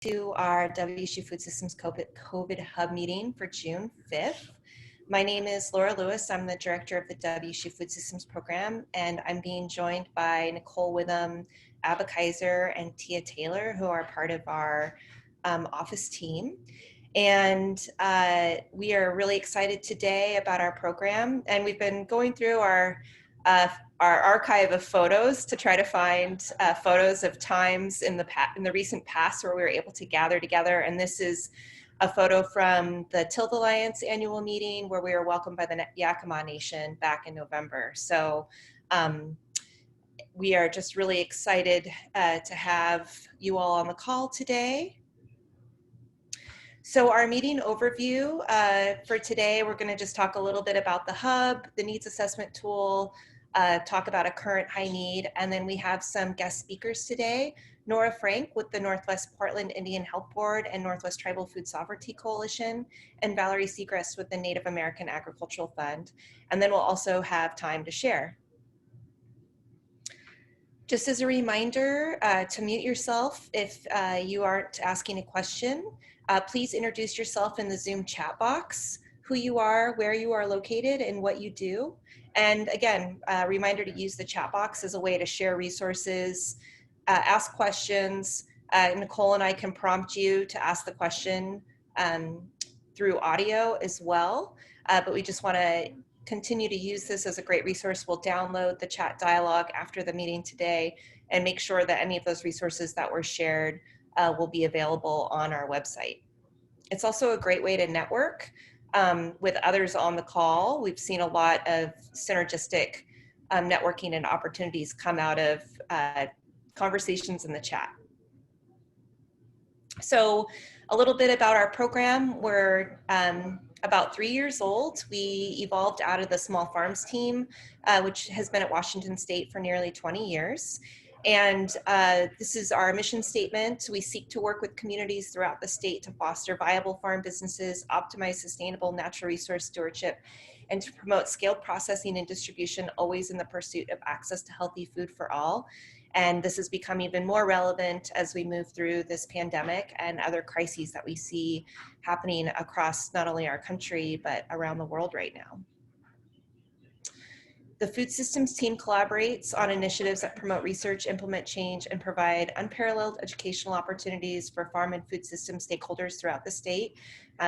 to our WSU Food Systems COVID Hub meeting for June 5th. My name is Laura Lewis. I'm the director of the WSU Food Systems program, and I'm being joined by Nicole Witham, Abba Kaiser, and Tia Taylor, who are part of our office team. And we are really excited today about our program, and we've been going through our archive of photos to try to find photos of times in the recent past where we were able to gather together. And this is a photo from the Tilth Alliance annual meeting where we were welcomed by the Yakima Nation back in November. So we are just really excited to have you all on the call today. So our meeting overview for today, we're going to just talk a little bit about the hub, the needs assessment tool, talk about a current high need, and then we have some guest speakers today. Nora Frank with the Northwest Portland Indian Health Board and Northwest Tribal Food Sovereignty Coalition, and Valerie Segrest with the Native American Agricultural Fund. And then we'll also have time to share. Just as a reminder to mute yourself if you aren't asking a question. Please introduce yourself in the Zoom chat box, who you are, where you are located, and what you do. And again, a reminder to use the chat box as a way to share resources, ask questions. Nicole and I can prompt you to ask the question through audio as well. But we just want to continue to use this as a great resource. We'll download the chat dialogue after the meeting today and make sure that any of those resources that were shared will be available on our website. It's also a great way to network with others on the call. We've seen a lot of synergistic networking and opportunities come out of conversations in the chat. So a little bit about our program. We're about 3 years old. We evolved out of the small farms team, which has been at Washington State for nearly 20 years. And this is our mission statement. We seek to work with communities throughout the state to foster viable farm businesses, optimize sustainable natural resource stewardship, and to promote scaled processing and distribution, always in the pursuit of access to healthy food for all. And this has become even more relevant as we move through this pandemic and other crises that we see happening across not only our country, but around the world right now. The food systems team collaborates on initiatives that promote research, implement change, and provide unparalleled educational opportunities for farm and food system stakeholders throughout the state.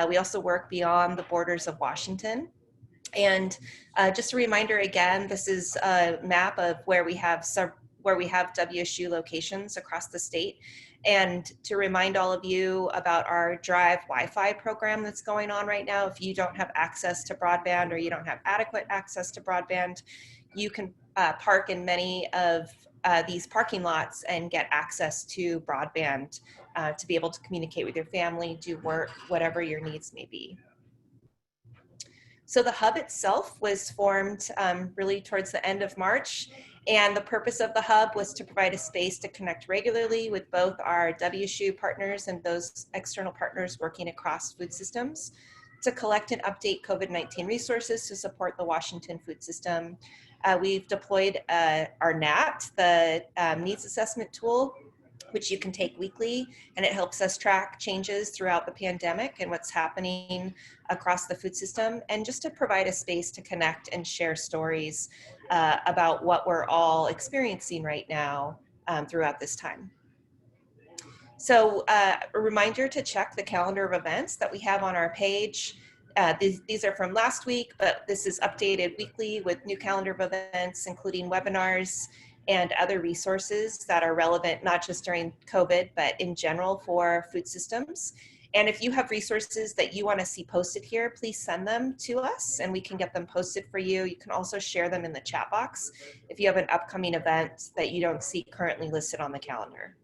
We also work beyond the borders of Washington. And just a reminder again, this is a map of where we have WSU locations across the state. And to remind all of you about our Drive Wi-Fi program that's going on right now, if you don't have access to broadband or you don't have adequate access to broadband, you can park in many of these parking lots and get access to broadband to be able to communicate with your family, do work, whatever your needs may be. So the hub itself was formed really towards the end of March. And the purpose of the hub was to provide a space to connect regularly with both our WSU partners and those external partners working across food systems, to collect and update COVID-19 resources to support the Washington food system. We've deployed our NAT, the needs assessment tool, which you can take weekly, and it helps us track changes throughout the pandemic and what's happening across the food system, and just to provide a space to connect and share stories about what we're all experiencing right now throughout this time. So a reminder to check the calendar of events that we have on our page. These are from last week, but this is updated weekly with new calendar of events, including webinars and other resources that are relevant, not just during COVID, but in general for food systems. And if you have resources that you want to see posted here, please send them to us and we can get them posted for you. You can also share them in the chat box if you have an upcoming event that you don't see currently listed on the calendar.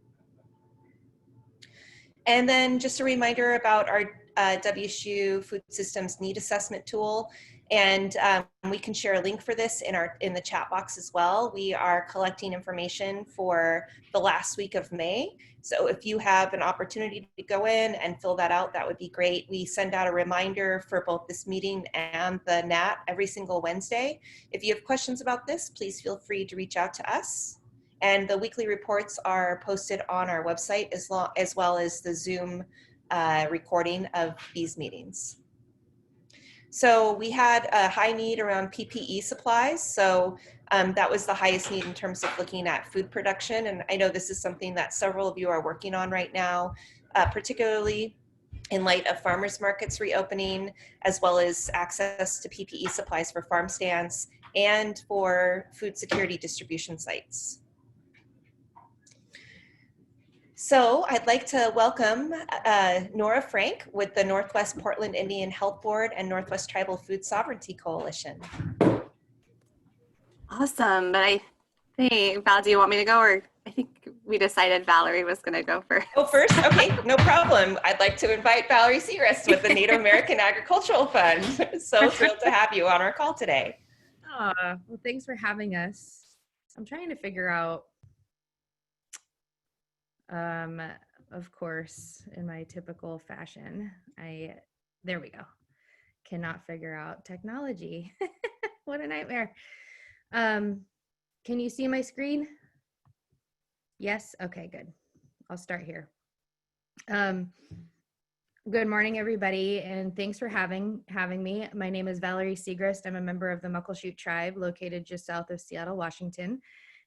And then just a reminder about our WSU Food Systems Need Assessment Tool. And we can share a link for this in the chat box as well. We are collecting information for the last week of May. So if you have an opportunity to go in and fill that out, that would be great. We send out a reminder for both this meeting and the NAT every single Wednesday. If you have questions about this, please feel free to reach out to us. And the weekly reports are posted on our website as well as the Zoom recording of these meetings. So we had a high need around PPE supplies. So that was the highest need in terms of looking at food production. And I know this is something that several of you are working on right now, particularly in light of farmers markets reopening, as well as access to PPE supplies for farm stands and for food security distribution sites. So I'd like to welcome Nora Frank with the Northwest Portland Indian Health Board and Northwest Tribal Food Sovereignty Coalition. Awesome, but I think, Val, do you want me to go, or I think we decided Valerie was going to go first. Oh, first? Okay, no problem. I'd like to invite Valerie Segrest with the Native American Agricultural Fund. So thrilled to have you on our call today. Well, thanks for having us. I'm trying to figure out, of course, in my typical fashion, there we go. Cannot figure out technology. What a nightmare. Can you see my screen? Yes? Okay, good. I'll start here. Good morning, everybody, and thanks for having me. My name is Valerie Segrest. I'm a member of the Muckleshoot tribe located just south of Seattle, Washington.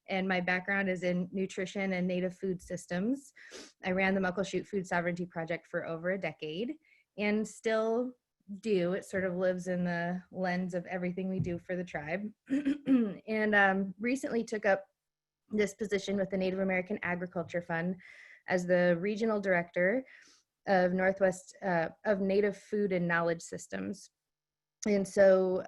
And my background is in nutrition and native food systems. I ran the Muckleshoot Food Sovereignty Project for over a decade and still do. It sort of lives in the lens of everything we do for the tribe. And recently took up this position with the Native American Agriculture Fund as the regional director of Northwest of Native Food and Knowledge Systems. And so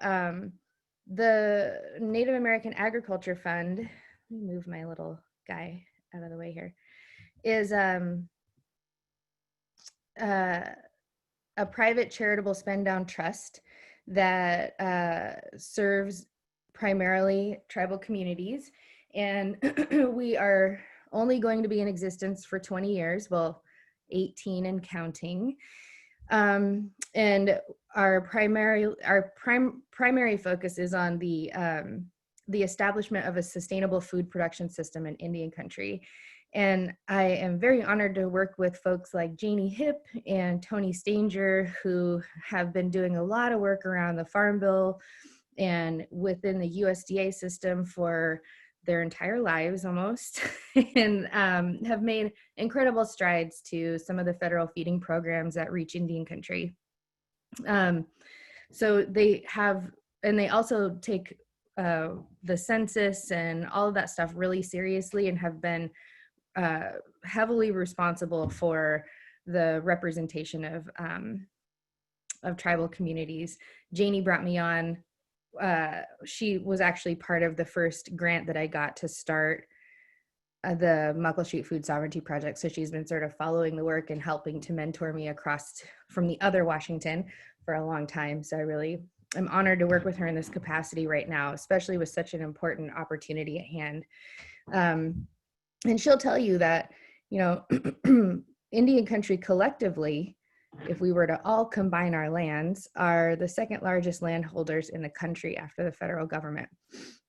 the Native American Agriculture Fund, let me move my little guy out of the way here, is a private charitable spend down trust that serves primarily tribal communities. And we are only going to be in existence for 20 years, well, 18 and counting. And our primary focus is on the establishment of a sustainable food production system in Indian country. And I am very honored to work with folks like Janie Hipp and Tony Stanger, who have been doing a lot of work around the Farm Bill and within the USDA system for their entire lives almost, and have made incredible strides to some of the federal feeding programs that reach Indian country. So they have, and they also take the census and all of that stuff really seriously, and have been heavily responsible for the representation of tribal communities. Janie brought me on. She was actually part of the first grant that I got to start the Muckleshoot Food Sovereignty Project. So she's been sort of following the work and helping to mentor me across from the other Washington for a long time. So I really am honored to work with her in this capacity right now, especially with such an important opportunity at hand. And she'll tell you that, you know, Indian country collectively, if we were to all combine our lands, are the second largest landholders in the country after the federal government.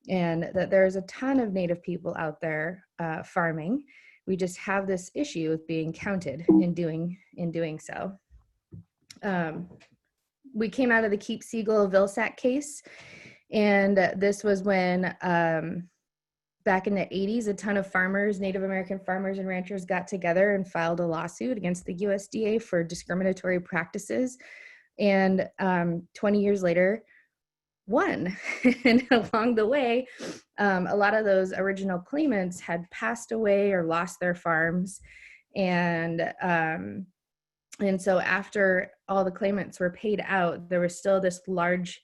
And that there's a ton of Native people out there farming. We just have this issue with being counted in doing so. We came out of the Keep Siegel-Vilsack case, and this was when back in the 80s, a ton of farmers, Native American farmers and ranchers got together and filed a lawsuit against the USDA for discriminatory practices. And 20 years later, won. And along the way, a lot of those original claimants had passed away or lost their farms. And so after all the claimants were paid out, there was still this large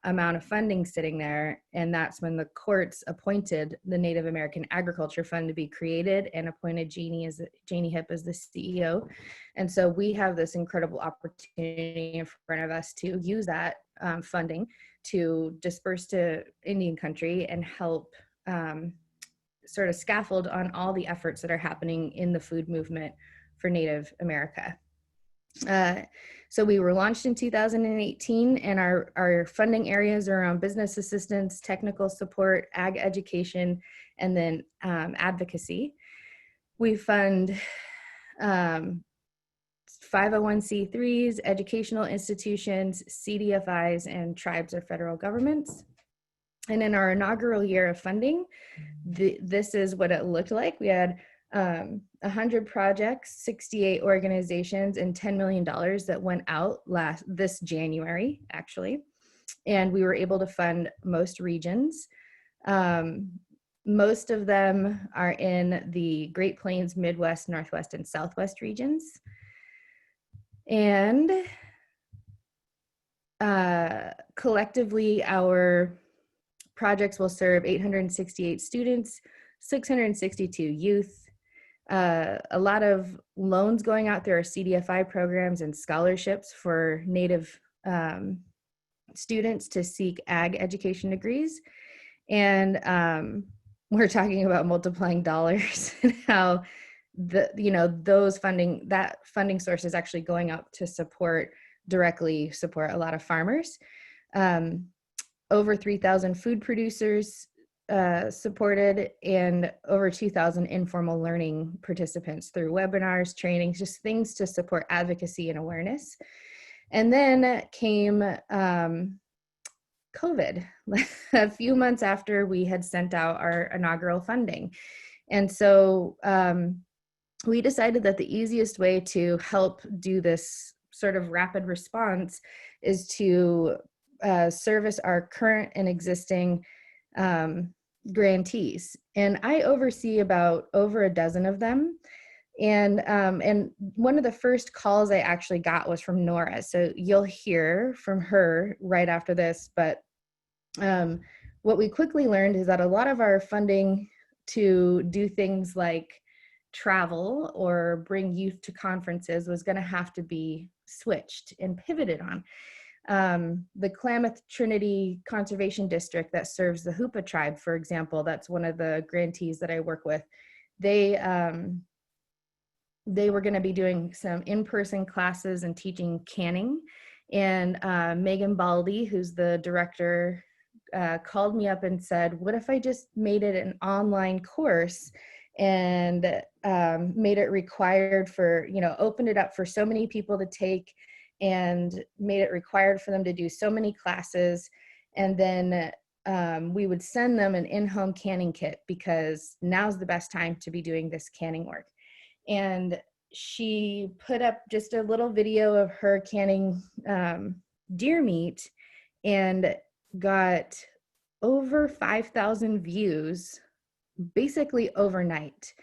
amount of funding sitting there, and that's when the courts appointed the Native American Agriculture Fund to be created and appointed Janie Hipp as the CEO. And so we have this incredible opportunity in front of us to use that funding to disperse to Indian country and help sort of scaffold on all the efforts that are happening in the food movement for Native America. So we were launched in 2018, and our funding areas are around business assistance, technical support, ag education, and then advocacy. We fund 501c3s, educational institutions, CDFIs, and tribes or federal governments. And in our inaugural year of funding, this is what it looked like. We had 100 projects, 68 organizations, and $10 million that went out this January, actually. And we were able to fund most regions. Most of them are in the Great Plains, Midwest, Northwest, and Southwest regions. And collectively, our projects will serve 868 students, 662 youth, a lot of loans going out through our CDFI programs and scholarships for Native students to seek ag education degrees. And we're talking about multiplying dollars and how that funding source is actually going up to directly support a lot of farmers. Over 3,000 food producers supported, and over 2,000 informal learning participants through webinars, trainings, just things to support advocacy and awareness. And then came COVID, a few months after we had sent out our inaugural funding. And so we decided that the easiest way to help do this sort of rapid response is to service our current and existing grantees. And I oversee about over a dozen of them. And one of the first calls I actually got was from Nora. So you'll hear from her right after this. But what we quickly learned is that a lot of our funding to do things like travel or bring youth to conferences was going to have to be switched and pivoted on. The Klamath Trinity Conservation District that serves the Hoopa tribe, for example, that's one of the grantees that I work with. They were going to be doing some in-person classes and teaching canning. And Megan Baldy, who's the director, called me up and said, what if I just made it an online course and made it required for, opened it up for so many people to take and made it required for them to do so many classes. And then we would send them an in-home canning kit because now's the best time to be doing this canning work. And she put up just a little video of her canning deer meat and got over 5,000 views basically overnight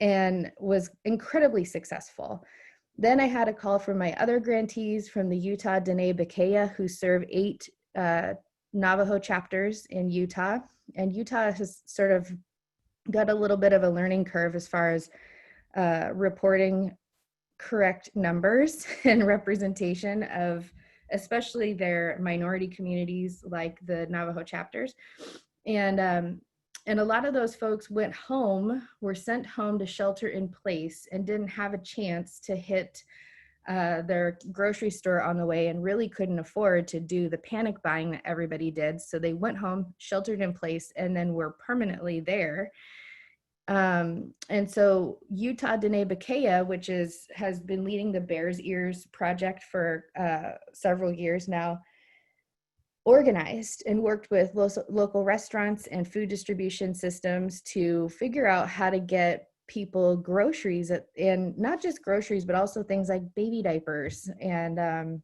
and was incredibly successful. Then I had a call from my other grantees from the Utah Dene Bekeya, who serve 8 Navajo chapters in Utah. And Utah has sort of got a little bit of a learning curve as far as reporting correct numbers and representation of especially their minority communities like the Navajo chapters. And a lot of those folks were sent home to shelter in place and didn't have a chance to hit their grocery store on the way and really couldn't afford to do the panic buying that everybody did. So they went home, sheltered in place, and then were permanently there. And so Utah Dene Bekeya, which has been leading the Bears Ears project for several years now, organized and worked with local restaurants and food distribution systems to figure out how to get people groceries, and not just groceries, but also things like baby diapers and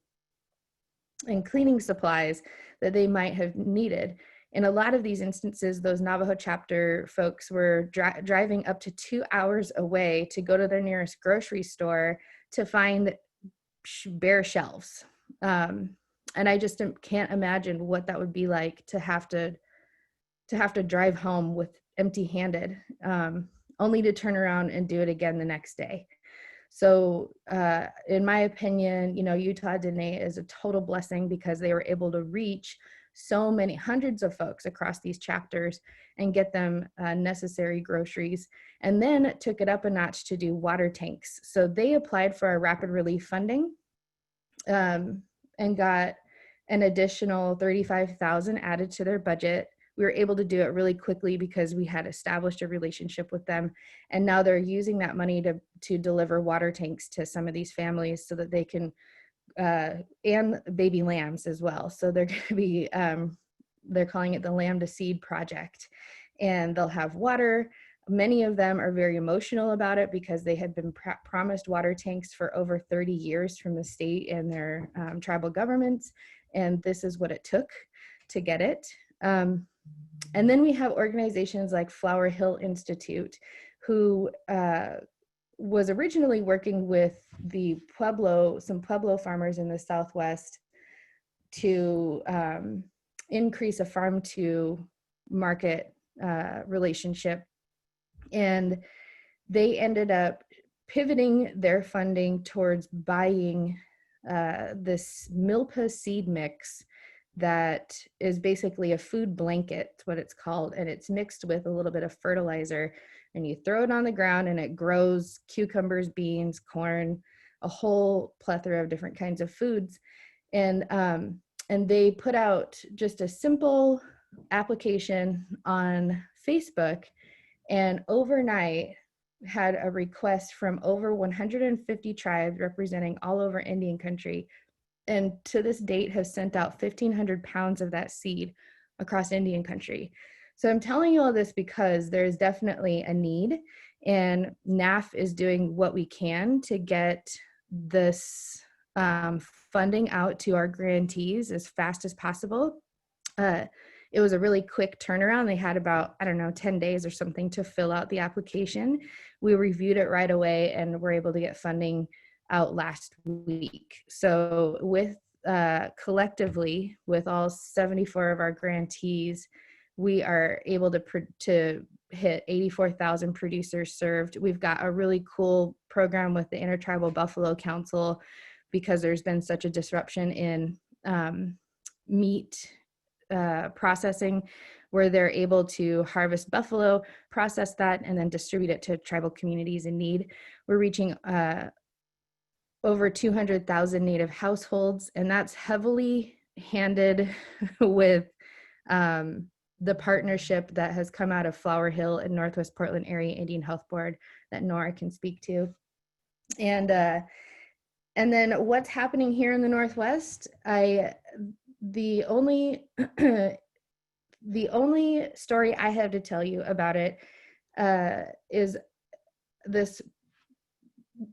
cleaning supplies that they might have needed. In a lot of these instances, those Navajo chapter folks were driving up to 2 hours away to go to their nearest grocery store to find bare shelves. And I just can't imagine what that would be like to have to drive home with empty-handed, only to turn around and do it again the next day. So in my opinion, Utah Dene is a total blessing because they were able to reach so many hundreds of folks across these chapters and get them necessary groceries, and then took it up a notch to do water tanks. So they applied for our rapid relief funding and got an additional $35,000 added to their budget. we were able to do it really quickly because we had established a relationship with them. And now they're using that money to deliver water tanks to some of these families so that they can, and baby lambs as well. So they're going to be, they're calling it the Lamb to Seed Project. And they'll have water. Many of them are very emotional about it because they had been promised water tanks for over 30 years from the state and their tribal governments. And this is what it took to get it. And then we have organizations like Flower Hill Institute, who was originally working with some Pueblo farmers in the Southwest to increase a farm to market relationship. And they ended up pivoting their funding towards buying this milpa seed mix that is basically a food blanket, it's what it's called, and it's mixed with a little bit of fertilizer, and you throw it on the ground and it grows cucumbers, beans, corn, a whole plethora of different kinds of foods. And they put out just a simple application on Facebook, and overnight had a request from over 150 tribes representing all over Indian country, and to this date have sent out 1,500 pounds of that seed across Indian country. So I'm telling you all this because there's definitely a need, and NAF is doing what we can to get this funding out to our grantees as fast as possible. It was a really quick turnaround. They had about, 10 days or something to fill out the application. We reviewed it right away and were able to get funding out last week. So with collectively, with all 74 of our grantees, we are able to hit 84,000 producers served. We've got a really cool program with the Intertribal Buffalo Council because there's been such a disruption in meat processing, where they're able to harvest buffalo, process that, and then distribute it to tribal communities in need. We're reaching over 200,000 Native households, and that's heavily handed with the partnership that has come out of Flower Hill and Northwest Portland Area Indian Health Board that Nora can speak to. And then what's happening here in the Northwest, the only story I have to tell you about it is this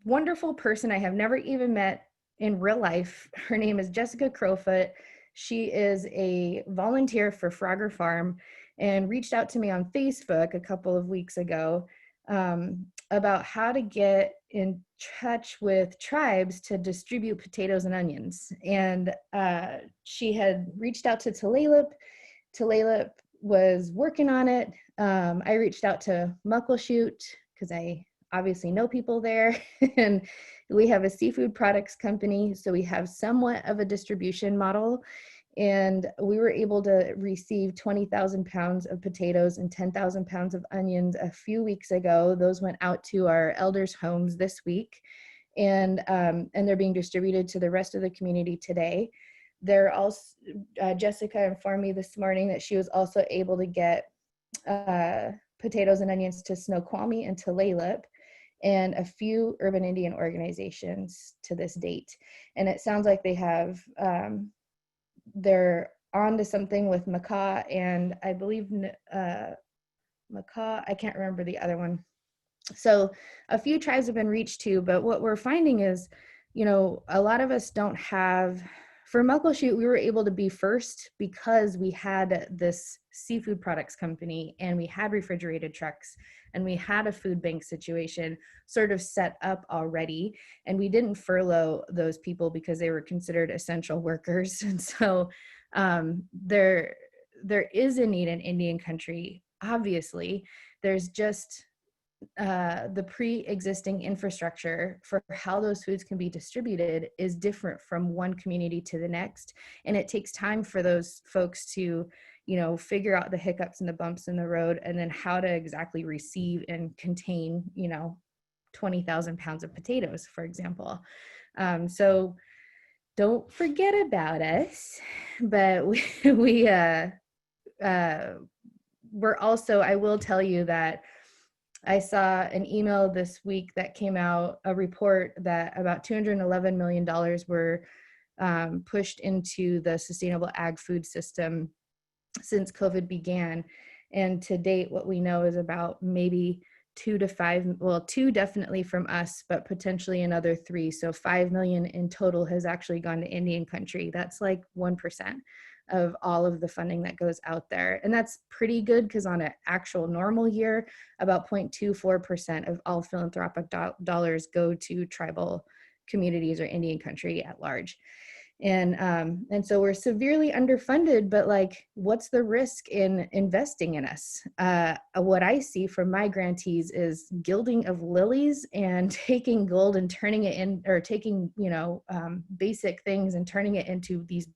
wonderful person I have never even met in real life. Her name is Jessica Crowfoot. She is a volunteer for Frogger Farm and reached out to me on Facebook a couple of weeks ago about how to get in touch with tribes to distribute potatoes and onions. And she had reached out to Tulalip. Tulalip was working on it. I reached out to Muckleshoot because I obviously know people there. And we have a seafood products company, so we have somewhat of a distribution model. And we were able to receive 20,000 pounds of potatoes and 10,000 pounds of onions a few weeks ago. Those went out to our elders' homes this week, and they're being distributed to the rest of the community today. They're also, Jessica informed me this morning that she was also able to get potatoes and onions to Snoqualmie and Tulalip, and a few urban Indian organizations to this date. And it sounds like they have, they're on to something with Macaw, and I believe Macaw, I can't remember the other one. So a few tribes have been reached to, but what we're finding is, a lot of us don't have, for Muckleshoot, we were able to be first because we had this seafood products company and we had refrigerated trucks and we had a food bank situation sort of set up already. And we didn't furlough those people because they were considered essential workers. And so there is a need in Indian country. Obviously, there's just the pre-existing infrastructure for how those foods can be distributed is different from one community to the next. And it takes time for those folks to, figure out the hiccups and the bumps in the road, and then how to exactly receive and contain, 20,000 pounds of potatoes, for example. So don't forget about us, but we're also, I will tell you that I saw an email this week that came out, a report that about $211 million were pushed into the sustainable ag food system since COVID began. And to date, what we know is about maybe 2 to 5, well, 2 definitely from us, but potentially another 3. So 5 million in total has actually gone to Indian country. That's like 1% of all of the funding that goes out there. And that's pretty good because on an actual normal year, about 0.24% of all philanthropic dollars go to tribal communities or Indian country at large. And so we're severely underfunded, but like, what's the risk in investing in us? What I see from my grantees is gilding of lilies and taking gold and turning it in, or taking, basic things and turning it into these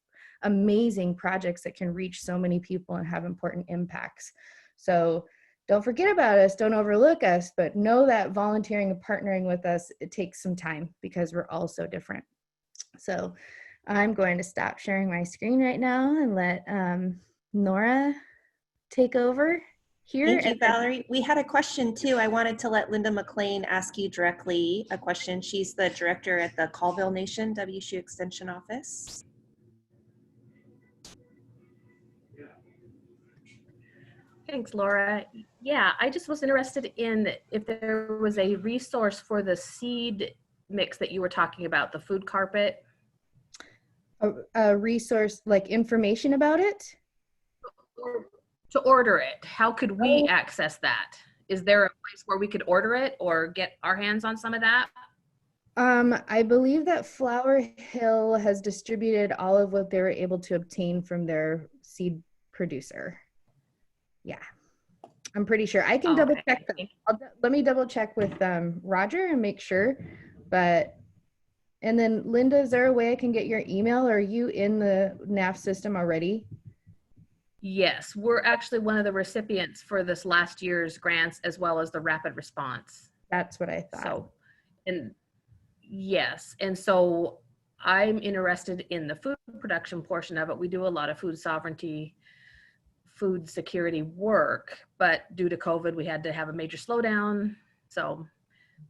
amazing projects that can reach so many people and have important impacts. So don't forget about us, don't overlook us, but know that volunteering and partnering with us, it takes some time because we're all so different. So I'm going to stop sharing my screen right now and let Nora take over here. Thank you, Valerie. We had a question too. I wanted to let Linda McLean ask you directly a question. She's the director at the Colville Nation WSU Extension Office. Thanks, Laura. Yeah, I just was interested in if there was a resource for the seed mix that you were talking about, the food carpet. A resource, like information about it? To order it. How could we access that? Is there a place where we could order it or get our hands on some of that? I believe that Flower Hill has distributed all of what they were able to obtain from their seed producer. Yeah, I'm pretty sure. I can double check. Let me double check with Roger and make sure. And then Linda, is there a way I can get your email? Are you in the NAF system already? Yes, we're actually one of the recipients for this last year's grants as well as the rapid response. That's what I thought. So, and yes, and so I'm interested in the food production portion of it. We do a lot of food sovereignty, food security work, but due to COVID, we had to have a major slowdown. So,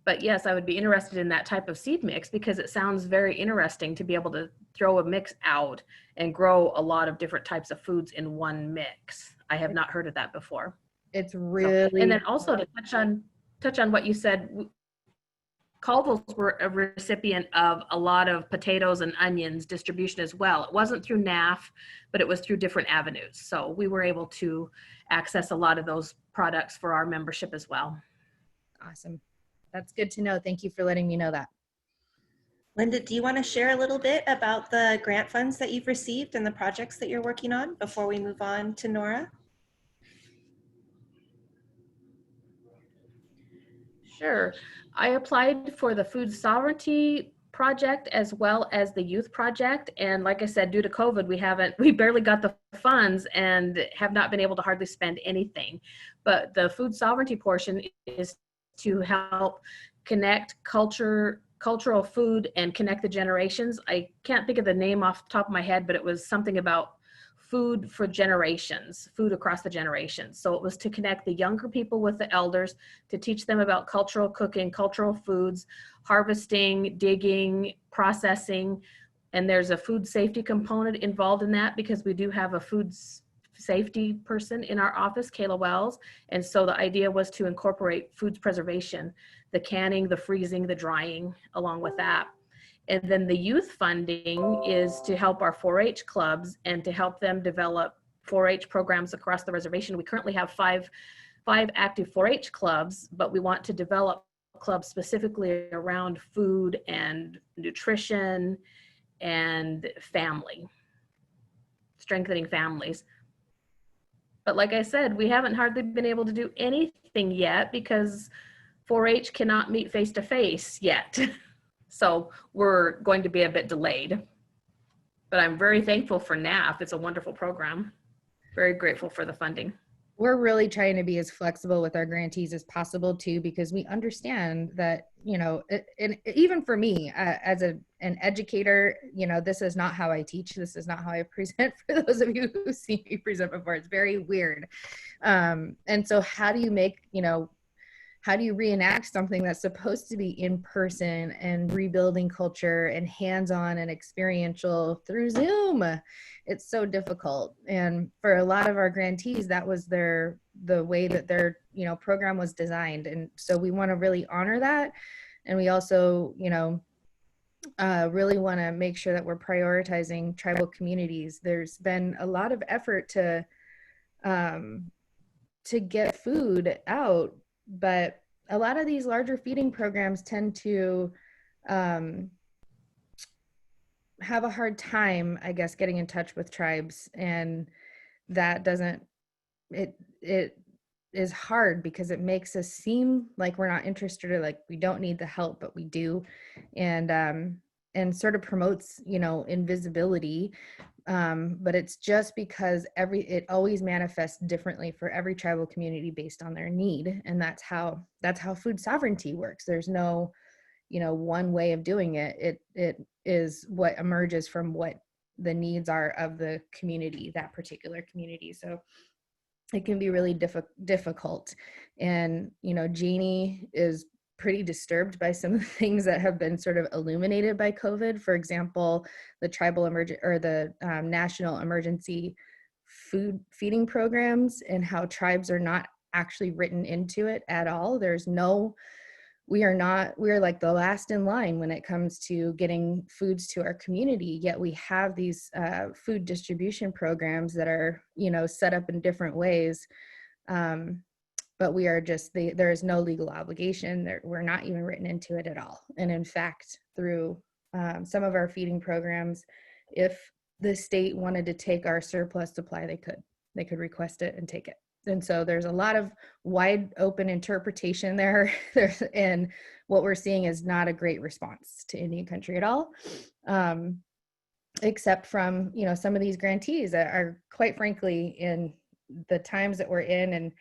but yes, I would be interested in that type of seed mix because it sounds very interesting to be able to throw a mix out and grow a lot of different types of foods in one mix. I have not heard of that before. It's really, and then also to touch on what you said, Colvilles were a recipient of a lot of potatoes and onions distribution as well. It wasn't through NAF, but it was through different avenues. So we were able to access a lot of those products for our membership as well. Awesome. That's good to know. Thank you for letting me know that. Linda, do you want to share a little bit about the grant funds that you've received and the projects that you're working on before we move on to Nora? Sure. I applied for the food sovereignty project as well as the youth project. And like I said, due to COVID, we barely got the funds and have not been able to hardly spend anything. But the food sovereignty portion is to help connect cultural food and connect the generations. I can't think of the name off the top of my head, but it was something about food for generations, food across the generations. So it was to connect the younger people with the elders, to teach them about cultural cooking, cultural foods, harvesting, digging, processing. And there's a food safety component involved in that because we do have a food safety person in our office, Kayla Wells. And so the idea was to incorporate foods preservation, the canning, the freezing, the drying, along with that. And then the youth funding is to help our 4-H clubs and to help them develop 4-H programs across the reservation. We currently have five active 4-H clubs, but we want to develop clubs specifically around food and nutrition and family, strengthening families. But like I said, we haven't hardly been able to do anything yet because 4-H cannot meet face-to-face yet. So we're going to be a bit delayed. But I'm very thankful for NAF. It's a wonderful program. Very grateful for the funding. we're really trying to be as flexible with our grantees as possible too, because we understand that, you know, and even for me as an educator, you know, this is not how I teach. This is not how I present. For those of you who see me present before, it's very weird. And so how do you make, you know, how do you reenact something that's supposed to be in person and rebuilding culture and hands-on and experiential through Zoom? It's so difficult. And for a lot of our grantees, that was the way that their, you know, program was designed. And so we want to really honor that. And we also, you know, really want to make sure that we're prioritizing tribal communities. There's been a lot of effort to get food out, but a lot of these larger feeding programs tend to have a hard time, I guess, getting in touch with tribes, and that doesn't, it is hard because it makes us seem like we're not interested or like we don't need the help, but we do, and sort of promotes, you know, invisibility. But it's just because it always manifests differently for every tribal community based on their need. And that's how food sovereignty works. There's no, you know, one way of doing it. It is what emerges from what the needs are of the community, that particular community. So it can be really difficult. And, you know, Janie is pretty disturbed by some of the things that have been sort of illuminated by COVID. For example, the tribal national emergency food feeding programs, and how tribes are not actually written into it at all. We are like the last in line when it comes to getting foods to our community, yet we have these food distribution programs that are, you know, set up in different ways. But we are just, there is no legal obligation. We're not even written into it at all. And in fact, through some of our feeding programs, if the state wanted to take our surplus supply, they could request it and take it. And so there's a lot of wide open interpretation there. And what we're seeing is not a great response to Indian country at all, except from, you know, some of these grantees that are, quite frankly, in the times that we're in, and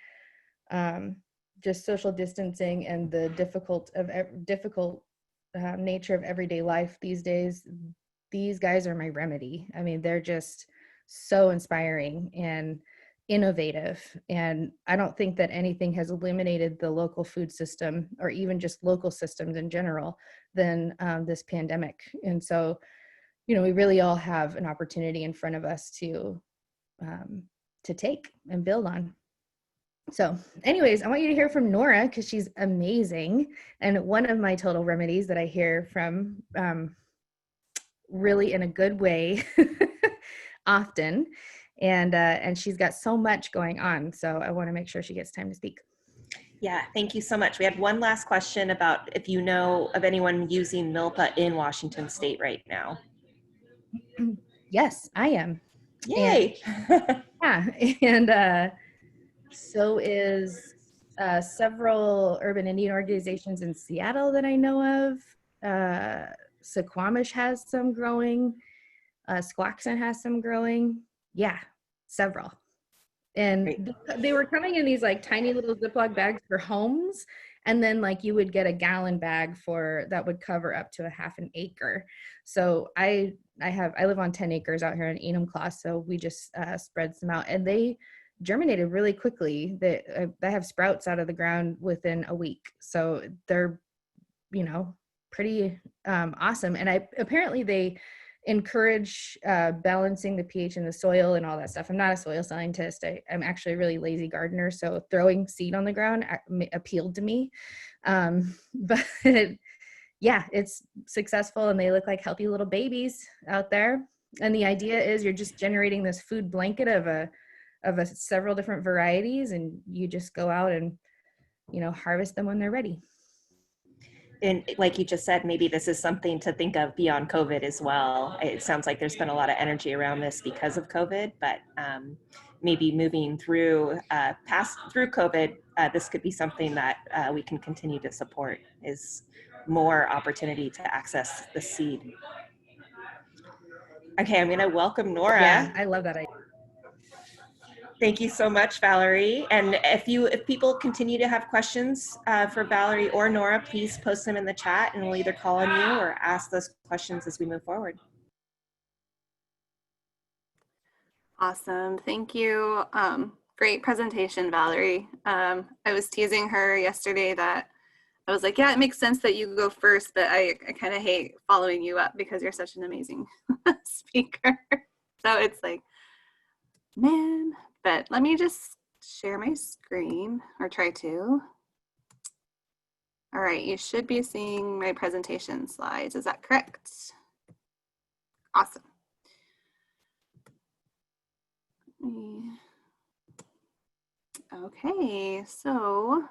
just social distancing and the difficult nature of everyday life these days, these guys are my remedy. I mean, they're just so inspiring and innovative. And I don't think that anything has eliminated the local food system, or even just local systems in general, than this pandemic. And so, you know, we really all have an opportunity in front of us to take and build on. So anyways, I want you to hear from Nora, because she's amazing. And one of my total remedies that I hear from really in a good way often. And she's got so much going on. So I want to make sure she gets time to speak. Yeah, thank you so much. We had one last question about if you know of anyone using MILPA in Washington State right now. Yes, I am. Yay! And, yeah, and so is several urban Indian organizations in Seattle that I know of. Suquamish has some growing. Squaxin has some growing. Yeah, several. And they were coming in these like tiny little Ziploc bags for homes. And then like you would get a gallon bag that would cover up to a half an acre. So I live on 10 acres out here in Enumclaw. So we just spread some out, and they germinated really quickly. They have sprouts out of the ground within a week. So they're, you know, pretty awesome. And apparently they encourage balancing the pH in the soil and all that stuff. I'm not a soil scientist. I'm actually a really lazy gardener. So throwing seed on the ground appealed to me. But yeah, it's successful, and they look like healthy little babies out there. And the idea is you're just generating this food blanket of several different varieties, and you just go out and, you know, harvest them when they're ready. And like you just said, maybe this is something to think of beyond COVID as well. It sounds like there's been a lot of energy around this because of COVID, but maybe moving through through COVID, this could be something that we can continue to support, is more opportunity to access the seed. Okay, I'm going to welcome Nora. Yeah, I love that idea. Thank you so much, Valerie. And if people continue to have questions for Valerie or Nora, please post them in the chat and we'll either call on you or ask those questions as we move forward. Awesome. Thank you. Great presentation, Valerie. I was teasing her yesterday that I was like, yeah, it makes sense that you go first, but I kind of hate following you up because you're such an amazing speaker. So it's like, man, but let me just share my screen or try to. All right, you should be seeing my presentation slides. Is that correct? Awesome. Okay, so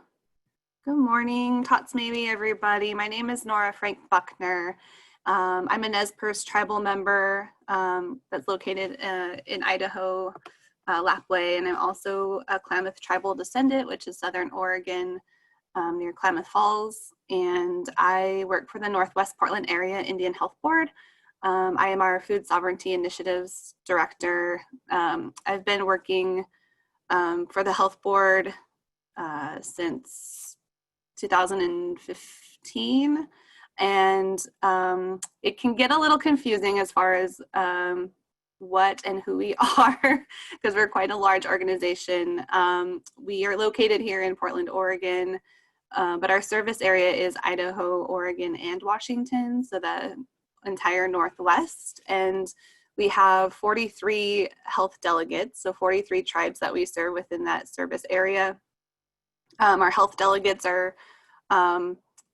good morning, Tots maybe everybody. My name is Nora Frank Buckner. I'm a Nez Perce tribal member that's located in Idaho, Lapway, and I'm also a Klamath tribal descendant, which is Southern Oregon near Klamath Falls. And I work for the Northwest Portland Area Indian Health Board. I am our Food Sovereignty Initiatives Director. I've been working for the Health Board since 2015. And it can get a little confusing as far as what and who we are, because we're quite a large organization. We are located here in Portland, Oregon, but our service area is Idaho, Oregon, and Washington, so the entire Northwest. And we have 43 health delegates, so 43 tribes that we serve within that service area. Our health delegates are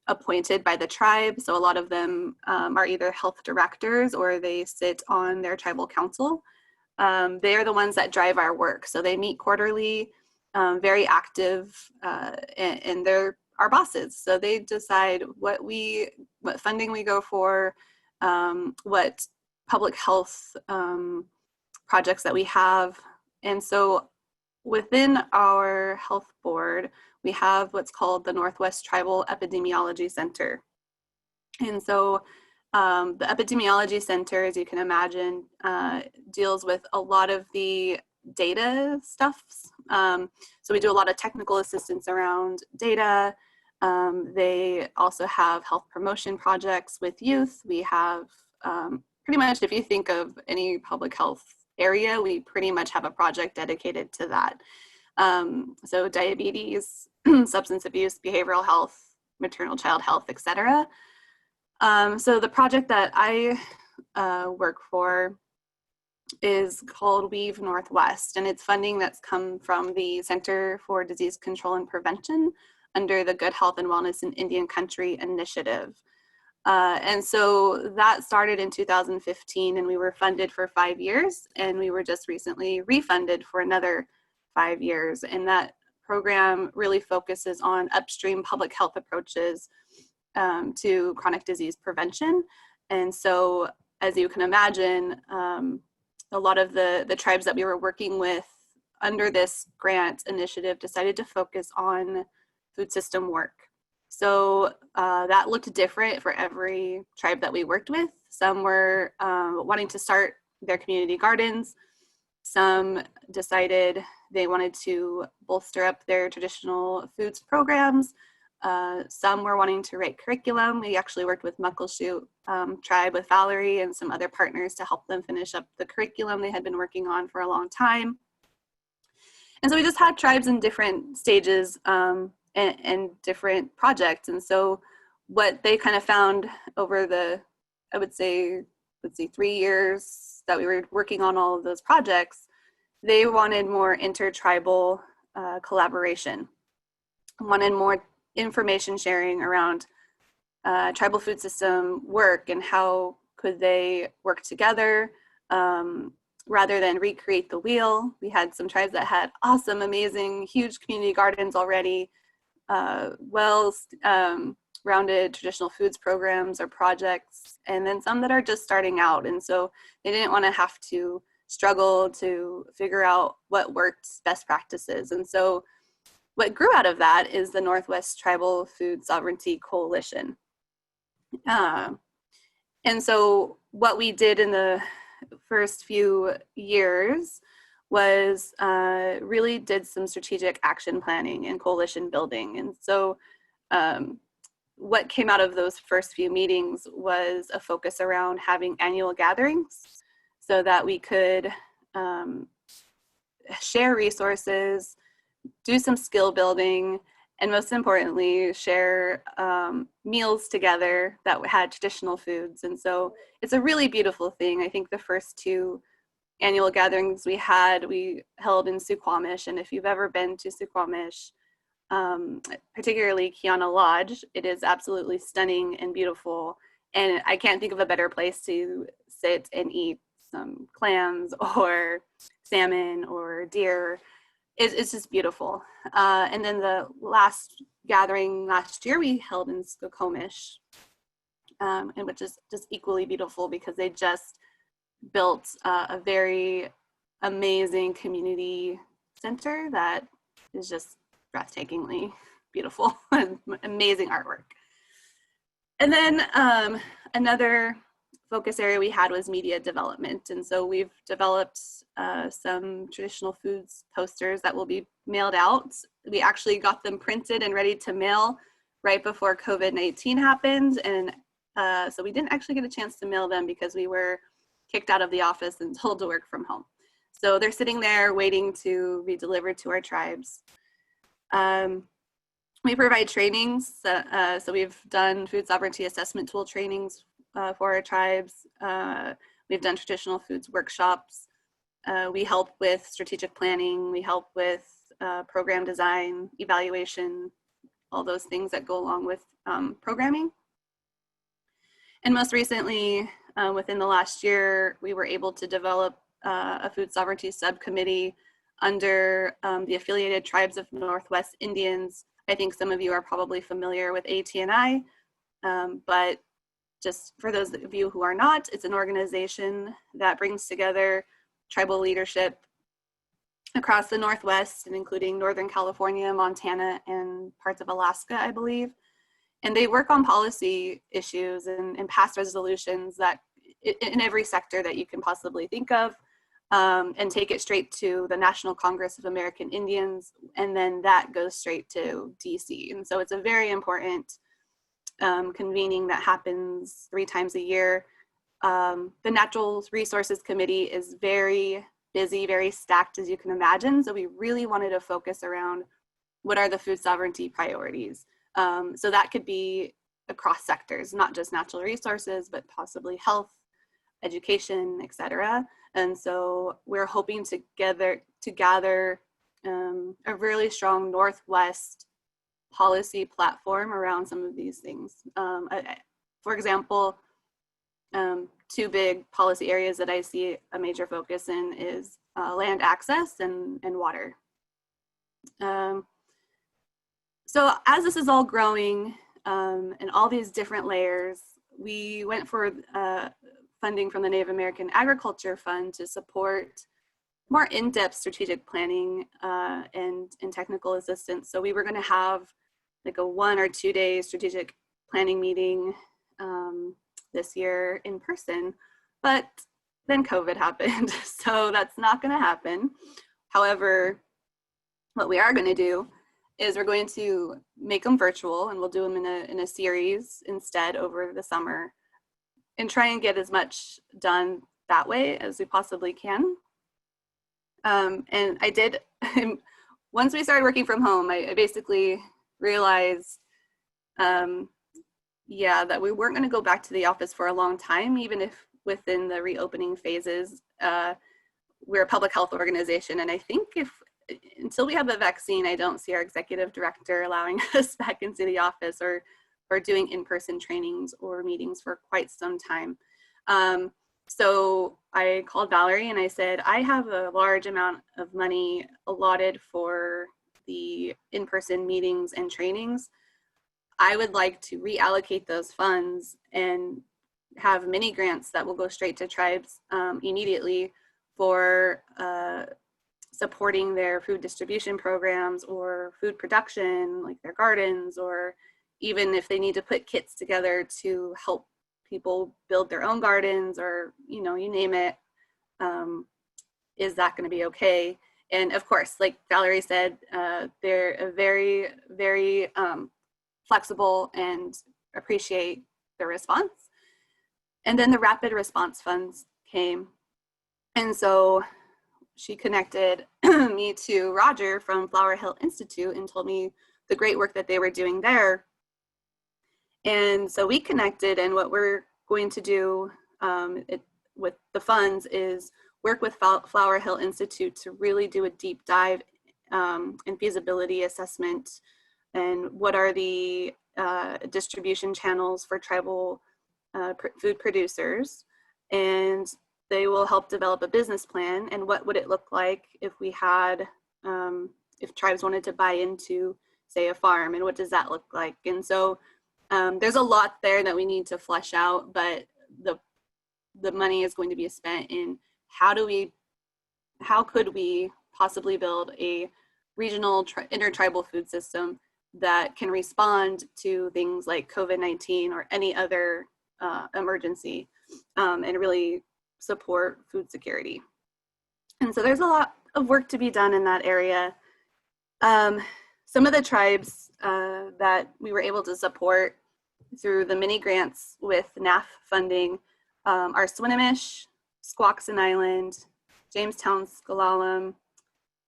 appointed by the tribe, so a lot of them are either health directors or they sit on their tribal council. They are the ones that drive our work, so they meet quarterly, very active, and they're our bosses. So they decide what funding we go for, what public health projects that we have. And so within our health board, we have what's called the Northwest Tribal Epidemiology Center. And so the Epidemiology Center, as you can imagine, deals with a lot of the data stuffs. So we do a lot of technical assistance around data. They also have health promotion projects with youth. We have pretty much, if you think of any public health area, we pretty much have a project dedicated to that. So diabetes, substance abuse, behavioral health, maternal child health, etc. So the project that I work for is called Weave Northwest, and it's funding that's come from the Center for Disease Control and Prevention under the Good Health and Wellness in Indian Country initiative. And so that started in 2015, and we were funded for 5 years, and we were just recently refunded for another 5 years. And that program really focuses on upstream public health approaches to chronic disease prevention. And so, as you can imagine, a lot of the tribes that we were working with under this grant initiative decided to focus on food system work. So that looked different for every tribe that we worked with. Some were wanting to start their community gardens. Some decided they wanted to bolster up their traditional foods programs. Some were wanting to write curriculum. We actually worked with Muckleshoot tribe with Valerie and some other partners to help them finish up the curriculum they had been working on for a long time. And so we just had tribes in different stages and different projects. And so what they kind of found over the, I would say, 3 years that we were working on all of those projects, they wanted more intertribal collaboration, wanted more information sharing around tribal food system work and how could they work together rather than recreate the wheel. We had some tribes that had awesome, amazing, huge community gardens already, rounded traditional foods programs or projects, and then some that are just starting out. And so they didn't want to have to struggle to figure out what worked, best practices. And so what grew out of that is the Northwest Tribal Food Sovereignty Coalition. And so what we did in the first few years was really did some strategic action planning and coalition building. And so what came out of those first few meetings was a focus around having annual gatherings so that we could share resources, do some skill building, and most importantly, share meals together that had traditional foods. And so it's a really beautiful thing. I think the first two annual gatherings we held in Suquamish. And if you've ever been to Suquamish, particularly Kiana Lodge, it is absolutely stunning and beautiful. And I can't think of a better place to sit and eat some clams or salmon or deer. It's just beautiful. And then the last gathering last year we held in Skokomish, and which is just equally beautiful because they just built a very amazing community center that is just breathtakingly beautiful and amazing artwork. And then another focus area we had was media development. And so we've developed some traditional foods posters that will be mailed out. We actually got them printed and ready to mail right before COVID-19 happened. And so we didn't actually get a chance to mail them because we were kicked out of the office and told to work from home. So they're sitting there waiting to be delivered to our tribes. We provide trainings. So we've done food sovereignty assessment tool trainings for our tribes. We've done traditional foods workshops. We help with strategic planning. We help with program design, evaluation, all those things that go along with programming. And most recently, within the last year, we were able to develop a food sovereignty subcommittee under the Affiliated Tribes of Northwest Indians. I think some of you are probably familiar with ATNI, but just for those of you who are not, it's an organization that brings together tribal leadership across the Northwest and including Northern California, Montana, and parts of Alaska, I believe. And they work on policy issues and pass resolutions that in every sector that you can possibly think of, and take it straight to the National Congress of American Indians, and then that goes straight to DC. And so it's a very important convening that happens 3 times a year. The Natural Resources Committee is very busy, very stacked, as you can imagine. So we really wanted to focus around what are the food sovereignty priorities. So that could be across sectors, not just natural resources, but possibly health, education, etc. And so we're hoping to gather a really strong Northwest policy platform around some of these things. For example, 2 big policy areas that I see a major focus in is land access and water. So as this is all growing and all these different layers, we went for funding from the Native American Agriculture Fund to support more in-depth strategic planning and technical assistance. So we were going to have like a 1 or 2 day strategic planning meeting this year in person, but then COVID happened, so that's not going to happen. However, what we are going to do is we're going to make them virtual, and we'll do them in a series instead over the summer, and try and get as much done that way as we possibly can. And I did, once we started working from home, I basically realized, that we weren't going to go back to the office for a long time, even if within the reopening phases. We're a public health organization, and I think until we have a vaccine, I don't see our executive director allowing us back into the office or doing in-person trainings or meetings for quite some time. So I called Valerie and I said, I have a large amount of money allotted for the in-person meetings and trainings. I would like to reallocate those funds and have mini grants that will go straight to tribes immediately for supporting their food distribution programs or food production, like their gardens, or even if they need to put kits together to help people build their own gardens, or you name it. is that going to be okay? And of course, like Valerie said, they're a very, very flexible and appreciate the response. And then the rapid response funds came. And so she connected me to Roger from Flower Hill Institute and told me the great work that they were doing there. And so we connected, and what we're going to do with the funds is work with Flower Hill Institute to really do a deep dive and feasibility assessment, and what are the distribution channels for tribal food producers, and they will help develop a business plan, and what would it look like if we had, if tribes wanted to buy into, say, a farm, and what does that look like? And so there's a lot there that we need to flesh out, but the money is going to be spent in how could we possibly build a regional intertribal food system that can respond to things like COVID-19 or any other emergency, and really support food security. And so there's a lot of work to be done in that area. Some of the tribes that we were able to support through the mini grants with NAF funding are Swinomish, Squaxin Island, Jamestown S'Klallam,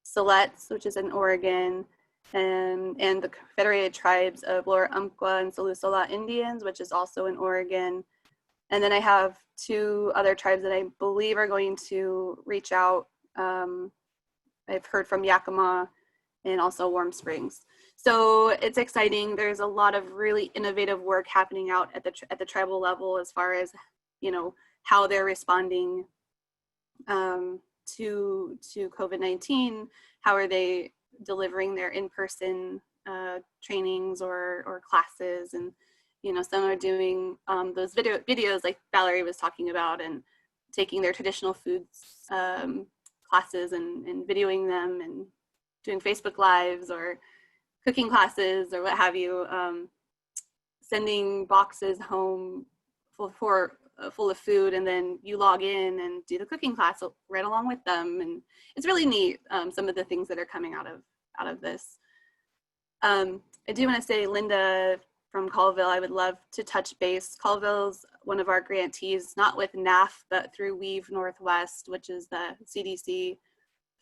Siletz, which is in Oregon, and the Confederated Tribes of Lower Umpqua and Salusola Indians, which is also in Oregon. And then I have 2 other tribes that I believe are going to reach out. I've heard from Yakima and also Warm Springs. So it's exciting. There's a lot of really innovative work happening out at the tribal level as far as, you know, how they're responding to COVID-19. How are they delivering their in-person trainings or classes? And, you know, some are doing those videos like Valerie was talking about, and taking their traditional foods classes and videoing them and doing Facebook Lives or cooking classes or what have you, sending boxes home full of food, and then you log in and do the cooking class right along with them. And it's really neat, some of the things that are coming out of this. I do want to say, Linda from Colville, I would love to touch base. Colville's one of our grantees, not with NAF, but through Weave Northwest, which is the CDC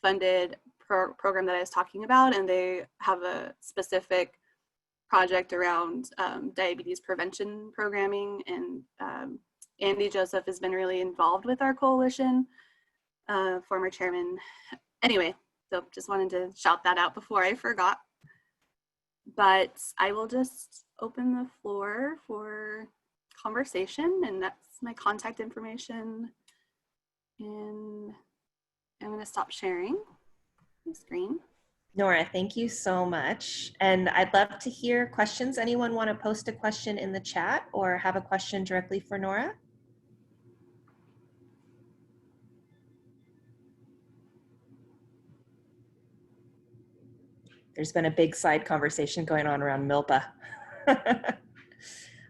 funded program that I was talking about. And they have a specific project around diabetes prevention programming. And Andy Joseph has been really involved with our coalition, former chairman. Anyway, so just wanted to shout that out before I forgot. But I will just open the floor for conversation, and that's my contact information. And I'm going to stop sharing the screen. Nora, thank you so much. And I'd love to hear questions. Anyone want to post a question in the chat or have a question directly for Nora? There's been a big side conversation going on around MILPA.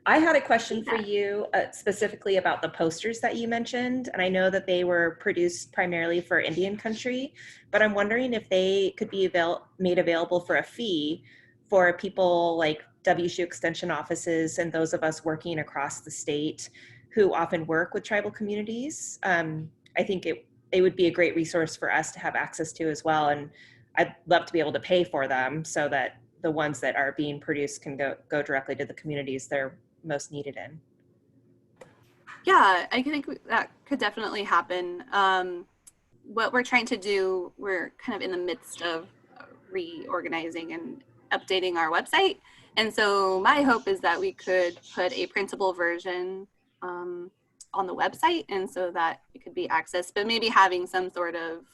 I had a question for you specifically about the posters that you mentioned. And I know that they were produced primarily for Indian country, but I'm wondering if they could be made available for a fee for people like WSU extension offices and those of us working across the state who often work with tribal communities. I think it would be a great resource for us to have access to as well. And I'd love to be able to pay for them so that the ones that are being produced can go directly to the communities they're most needed in. Yeah, I think that could definitely happen. What we're trying to do, we're kind of in the midst of reorganizing and updating our website. And so my hope is that we could put a printable version on the website, and so that it could be accessed, but maybe having some sort of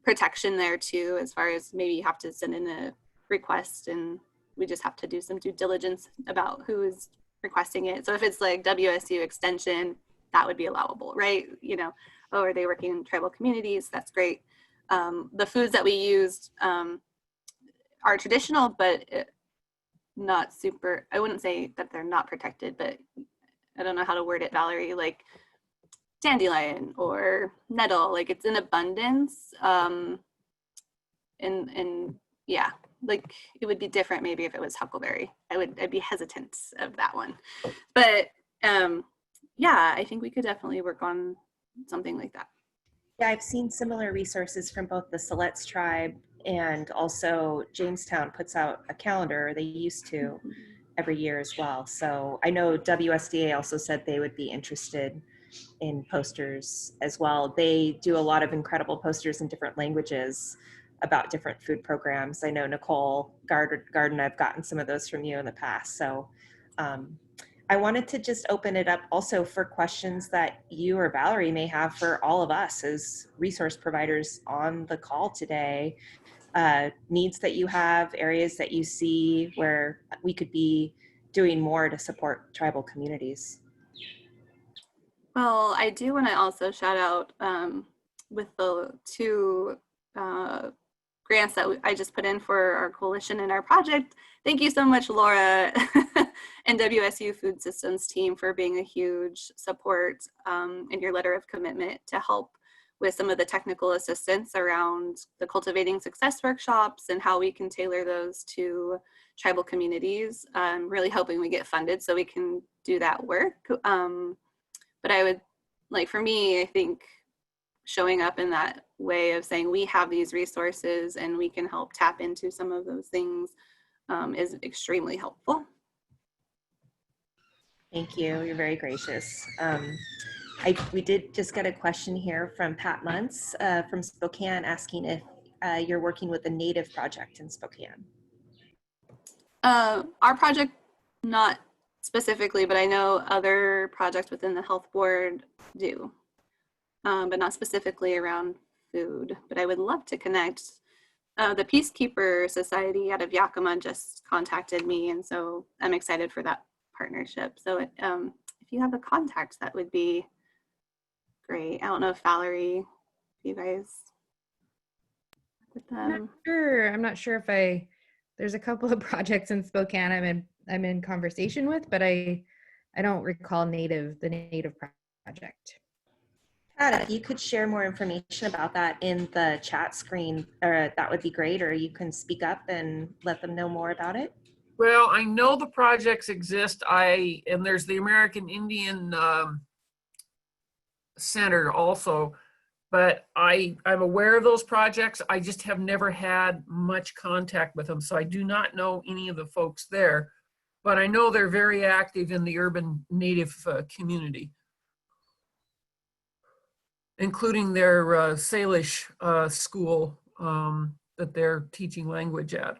protection there too, as far as maybe you have to send in a request and we just have to do some due diligence about who is requesting it. So if it's like WSU extension, that would be allowable, right? You know, oh, are they working in tribal communities? That's great. The foods that we used are traditional, but not super, I wouldn't say that they're not protected, but I don't know how to word it, Valerie. Like, dandelion or nettle, like it's in abundance. And yeah, like it would be different maybe if it was huckleberry. I'd be hesitant of that one. But yeah, I think we could definitely work on something like that. Yeah, I've seen similar resources from both the Siletz tribe and also Jamestown puts out a calendar. They used to every year as well. So I know WSDA also said they would be interested in posters as well. They do a lot of incredible posters in different languages about different food programs. I know Nicole Garden, I've gotten some of those from you in the past. So I wanted to just open it up also for questions that you or Valerie may have for all of us as resource providers on the call today. Needs that you have, areas that you see where we could be doing more to support tribal communities. Well, I do want to also shout out with the 2 grants that I just put in for our coalition and our project. Thank you so much, Laura and WSU Food Systems team for being a huge support in your letter of commitment to help with some of the technical assistance around the Cultivating Success workshops and how we can tailor those to tribal communities, really hoping we get funded so we can do that work. But I would, like, for me, I think showing up in that way of saying we have these resources and we can help tap into some of those things is extremely helpful. Thank you. You're very gracious. We did just get a question here from Pat Muntz from Spokane asking if you're working with a Native project in Spokane. Our project, not specifically, but I know other projects within the health board do, but not specifically around food. But I would love to connect. The Peacekeeper Society out of Yakima just contacted me, and so I'm excited for that partnership. So if you have a contact, that would be great. I don't know if Valerie, you guys with them. I'm not sure if there's a couple of projects in Spokane I'm in conversation with, but I don't recall the Native project. Pat, if you could share more information about that in the chat screen, that would be great, or you can speak up and let them know more about it. Well, I know the projects exist. And there's the American Indian Center also, but I'm aware of those projects. I just have never had much contact with them, so I do not know any of the folks there, but I know they're very active in the urban Native community, including their Salish school that they're teaching language at.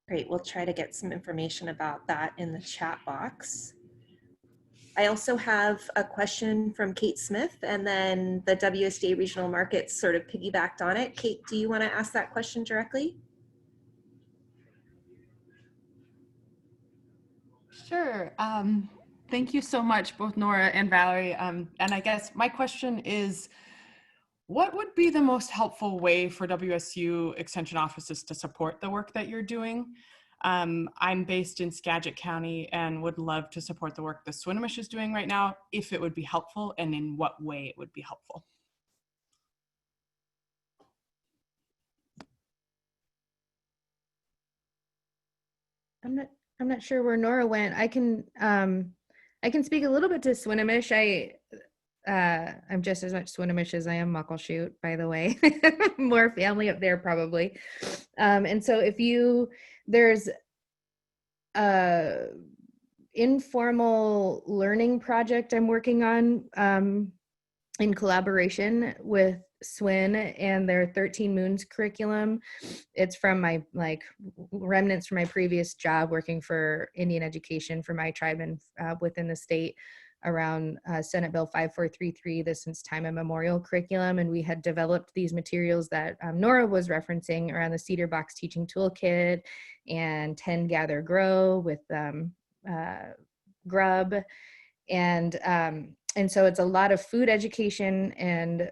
Great, we'll try to get some information about that in the chat box. I also have a question from Kate Smith, and then the WSDA Regional Markets sort of piggybacked on it. Kate, do you want to ask that question directly? Sure. Thank you so much, both Nora and Valerie. And I guess my question is, what would be the most helpful way for WSU Extension offices to support the work that you're doing? I'm based in Skagit County and would love to support the work the Swinomish is doing right now, if it would be helpful and in what way it would be helpful. I'm not sure where Nora went. I can speak a little bit to Swinomish. I'm just as much Swinomish as I am Muckleshoot, by the way. More family up there probably. And so there's a informal learning project I'm working on in collaboration with SWIN and their 13 Moons curriculum. It's from my remnants from my previous job working for Indian education for my tribe and within the state around Senate Bill 5433, the Since Time Immemorial curriculum. And we had developed these materials that Nora was referencing around the Cedar Box Teaching Toolkit and 10 Gather Grow with Grub. And and so it's a lot of food education and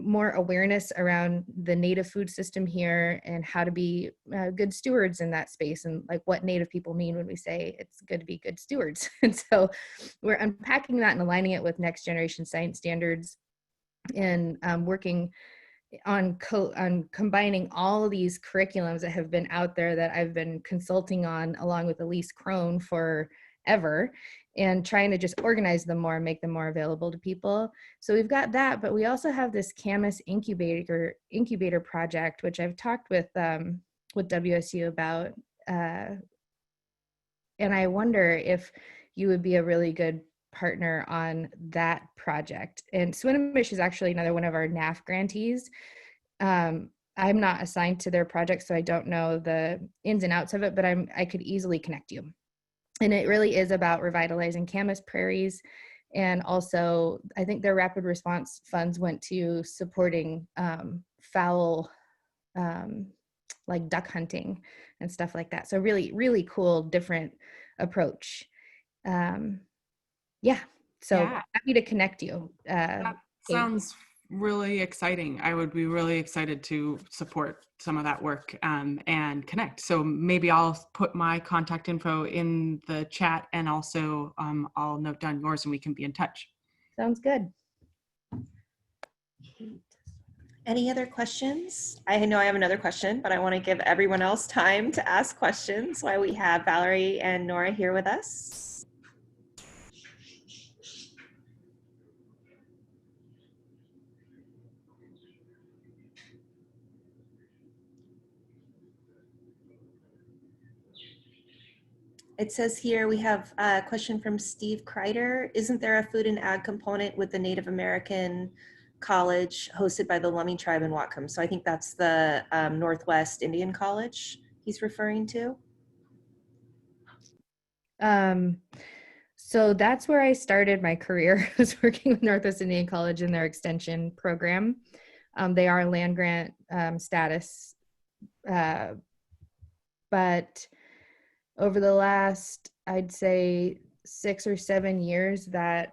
more awareness around the native food system here and how to be good stewards in that space, and like what native people mean when we say it's good to be good stewards. And so we're unpacking that and aligning it with next generation science standards, and working on combining all of these curriculums that have been out there that I've been consulting on along with Elise Crone forever, and trying to just organize them more and make them more available to people. So we've got that, but we also have this Camus incubator project, which I've talked with WSU about, and I wonder if you would be a really good partner on that project. And Swinomish is actually another one of our NAF grantees. I'm not assigned to their project, so I don't know the ins and outs of it, but I could easily connect you. And it really is about revitalizing Camas prairies. And also, I think their rapid response funds went to supporting fowl, like duck hunting and stuff like that. So really, really cool, different approach. Yeah, so Yeah. happy to connect you. That sounds really exciting. I would be really excited to support some of that work and connect. So maybe I'll put my contact info in the chat, and also I'll note down yours and we can be in touch. Sounds good. Any other questions? I know I have another question, but I want to give everyone else time to ask questions while we have Valerie and Nora here with us. It says here we have a question from Steve Kreider. Isn't there a food and ag component with the Native American college hosted by the Lummi tribe in Whatcom? So I think that's the Northwest Indian College he's referring to. So that's where I started my career. I was working with Northwest Indian College in their extension program. They are land grant status, but over the last, I'd say 6 or 7 years, that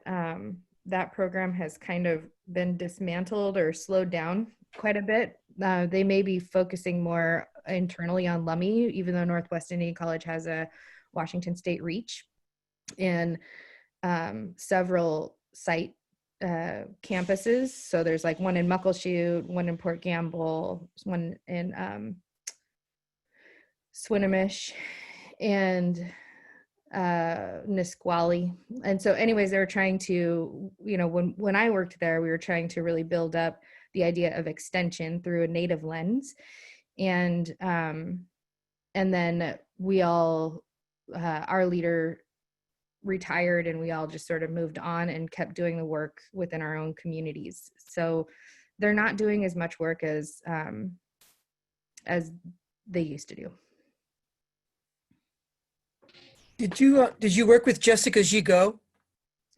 that program has kind of been dismantled or slowed down quite a bit. They may be focusing more internally on Lummi, even though Northwest Indian College has a Washington State reach and several site campuses. So there's like one in Muckleshoot, one in Port Gamble, one in Swinomish, and Nisqually. And so anyways, they were trying to, when I worked there, we were trying to really build up the idea of extension through a native lens. And then we all, our leader retired, and we all just sort of moved on and kept doing the work within our own communities. So they're not doing as much work as they used to do. Did you work with Jessica Gigot?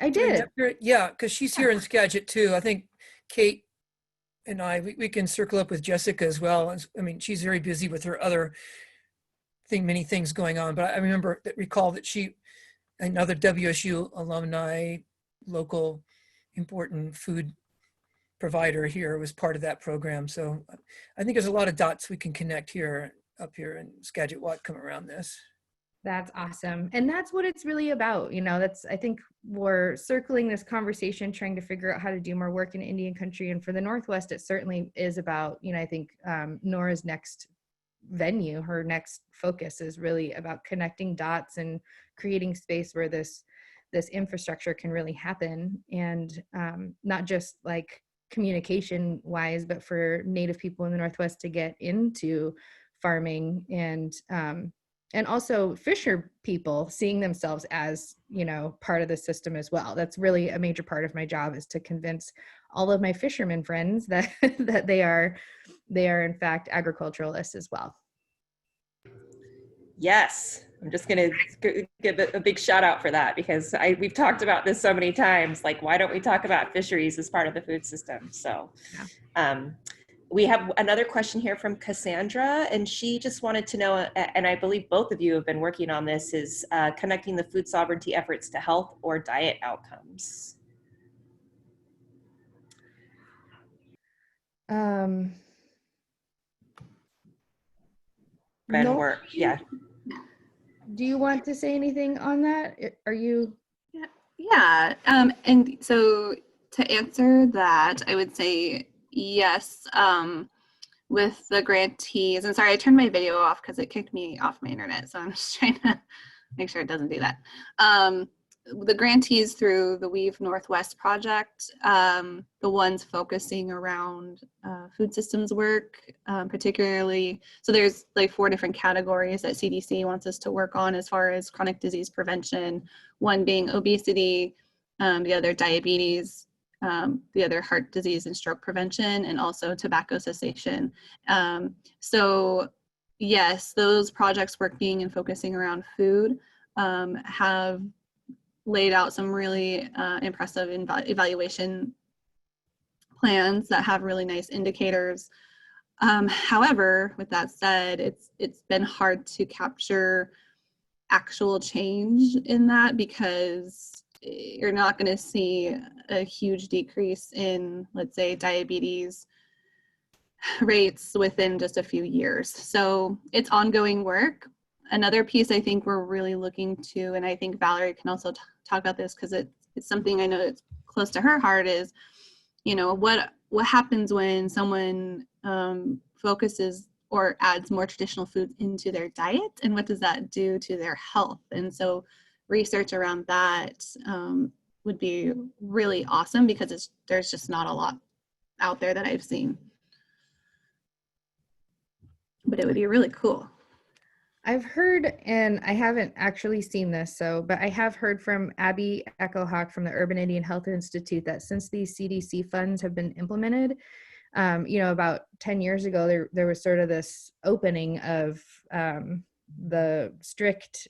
I did. Yeah, because she's here in Skagit too. I think Kate and we can circle up with Jessica as well. I mean, she's very busy with her other many things going on. But I recall that she, another WSU alumni, local important food provider here, was part of that program. So I think there's a lot of dots we can connect up here in Skagit Whatcom around this. That's awesome. And that's what it's really about. I think we're circling this conversation, trying to figure out how to do more work in Indian country. And for the Northwest, it certainly is about, I think Nora's next venue, her next focus is really about connecting dots and creating space where this infrastructure can really happen. And not just like communication wise, but for Native people in the Northwest to get into farming, and also fisher people seeing themselves as, part of the system as well. That's really a major part of my job, is to convince all of my fishermen friends that that they are in fact agriculturalists as well. Yes, I'm just going to give a big shout out for that, because we've talked about this so many times. Like, why don't we talk about fisheries as part of the food system? So we have another question here from Cassandra, and she just wanted to know, and I believe both of you have been working on this, is connecting the food sovereignty efforts to health or diet outcomes. And Nora, we're, yeah. do you want to say anything on that? Are you? Yeah. And so to answer that, I would say yes. With the grantees, and sorry, I turned my video off because it kicked me off my internet. So I'm just trying to make sure it doesn't do that. The grantees through the Weave Northwest project, the ones focusing around food systems work, particularly, so there's like 4 different categories that CDC wants us to work on as far as chronic disease prevention, one being obesity, the other diabetes, the other heart disease and stroke prevention, and also tobacco cessation. So yes, those projects working and focusing around food have laid out some really impressive evaluation plans that have really nice indicators. However, with that said, it's been hard to capture actual change in that because you're not going to see a huge decrease in, let's say, diabetes rates within just a few years. So it's ongoing work. Another piece I think we're really looking to, and I think Valerie can also talk about this because it's something I know it's close to her heart, is, you know, what happens when someone focuses or adds more traditional foods into their diet, and what does that do to their health? And so research around that would be really awesome because there's just not a lot out there that I've seen. But it would be really cool. I've heard, and I haven't actually seen this, but I have heard from Abby Echohawk from the Urban Indian Health Institute that since these CDC funds have been implemented, about 10 years ago, there was sort of this opening of the strict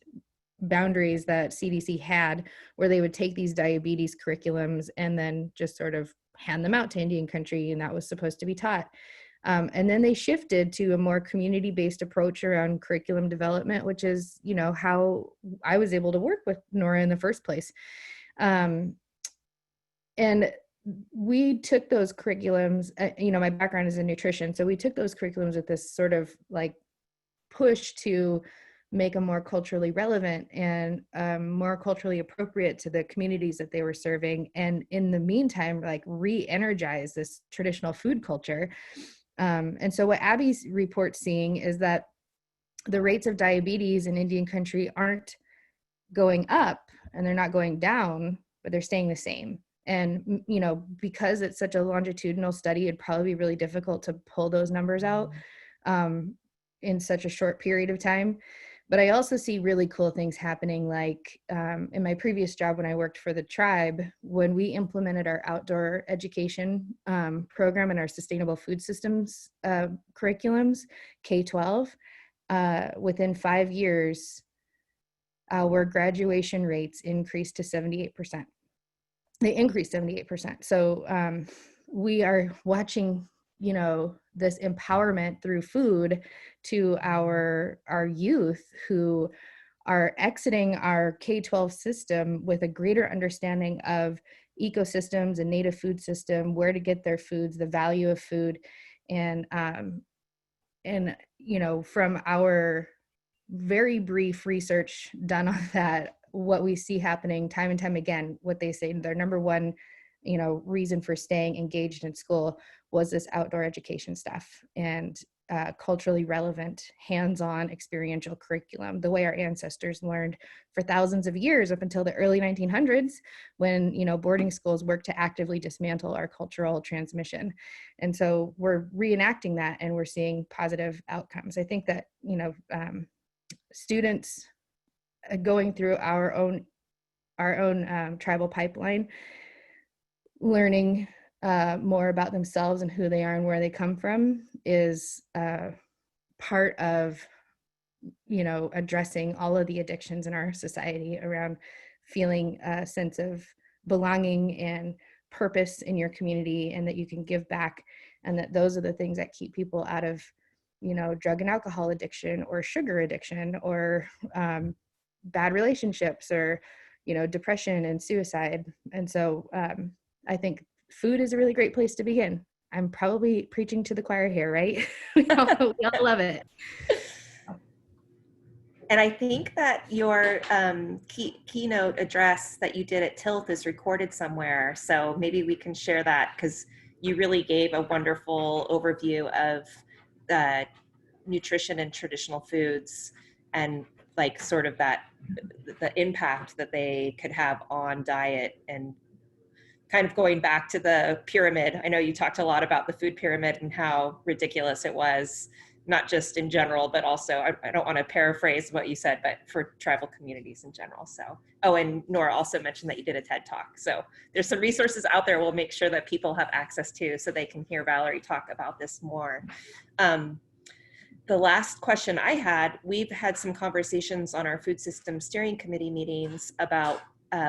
boundaries that CDC had, where they would take these diabetes curriculums and then just sort of hand them out to Indian country, and that was supposed to be taught. And then they shifted to a more community-based approach around curriculum development, which is, how I was able to work with Nora in the first place. And we took those curriculums, my background is in nutrition, so we took those curriculums with this sort of like push to make them more culturally relevant and more culturally appropriate to the communities that they were serving. And in the meantime, like re-energize this traditional food culture. And so what Abby's report's seeing is that the rates of diabetes in Indian country aren't going up and they're not going down, but they're staying the same. And, because it's such a longitudinal study, it'd probably be really difficult to pull those numbers out in such a short period of time. But I also see really cool things happening, like in my previous job when I worked for the tribe, when we implemented our outdoor education program and our sustainable food systems curriculums, K-12, within 5 years, our graduation rates increased to 78%. They increased 78%. So we are watching, this empowerment through food to our youth who are exiting our K-12 system with a greater understanding of ecosystems and native food system, where to get their foods, the value of food. And from our very brief research done on that, what we see happening time and time again, what they say their number one, reason for staying engaged in school was this outdoor education stuff and culturally relevant, hands-on experiential curriculum, the way our ancestors learned for thousands of years up until the early 1900s, when, boarding schools worked to actively dismantle our cultural transmission. And so we're reenacting that and we're seeing positive outcomes. I think that, students going through our own tribal pipeline, learning more about themselves and who they are and where they come from is part of, addressing all of the addictions in our society around feeling a sense of belonging and purpose in your community, and that you can give back, and that those are the things that keep people out of, drug and alcohol addiction or sugar addiction or bad relationships or, depression and suicide. And so I think food is a really great place to begin. I'm probably preaching to the choir here, right? we all love it. And I think that your keynote address that you did at TILT is recorded somewhere. So maybe we can share that, because you really gave a wonderful overview of nutrition and traditional foods, and like sort of that, the impact that they could have on diet, and kind of going back to the pyramid. I know you talked a lot about the food pyramid and how ridiculous it was, not just in general, but also, I don't want to paraphrase what you said, but for tribal communities in general. So, oh, and Nora also mentioned that you did a TED Talk. So there's some resources out there we'll make sure that people have access to, so they can hear Valerie talk about this more. The last question I had, we've had some conversations on our food system steering committee meetings about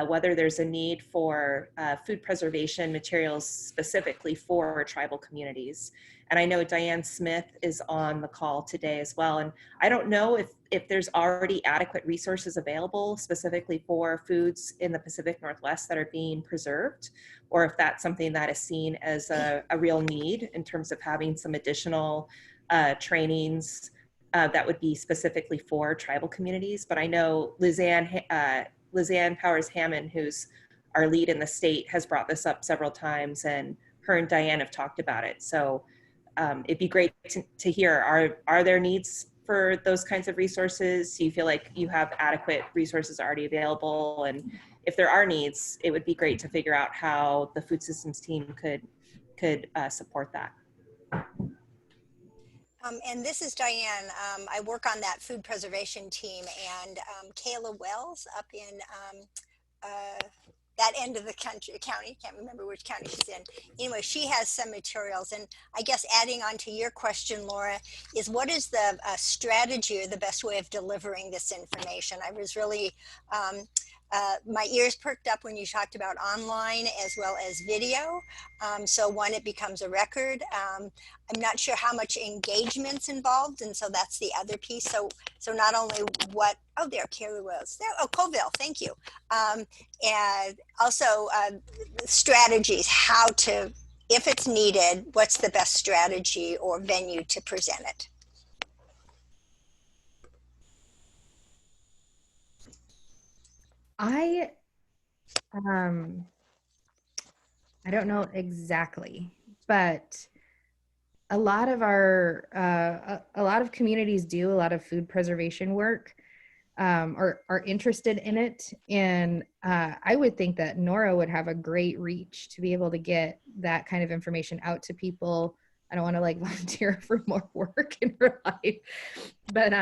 whether there's a need for food preservation materials specifically for tribal communities. And I know Diane Smith is on the call today as well. And I don't know if there's already adequate resources available specifically for foods in the Pacific Northwest that are being preserved, or if that's something that is seen as a real need in terms of having some additional trainings that would be specifically for tribal communities. But I know Lizanne Powers-Hammond, who's our lead in the state, has brought this up several times, and her and Diane have talked about it. So it'd be great to hear, are there needs for those kinds of resources? Do you feel like you have adequate resources already available? And if there are needs, it would be great to figure out how the food systems team could support that. And this is Diane. I work on that food preservation team, and Kayla Wells up in that end of the county, can't remember which county she's in. Anyway, she has some materials. And I guess adding on to your question, Laura, is what is the strategy or the best way of delivering this information? I was really, my ears perked up when you talked about online as well as video. So one, it becomes a record. I'm not sure how much engagement's involved, and so that's the other piece. So not only what, oh, there, Carrie Wells, there, oh, Colville, thank you. And also strategies, how to, if it's needed, what's the best strategy or venue to present it? I don't know exactly, but a lot of our a lot of communities do a lot of food preservation work, or are interested in it, and I would think that Nora would have a great reach to be able to get that kind of information out to people. I don't want to like volunteer for more work in her life, but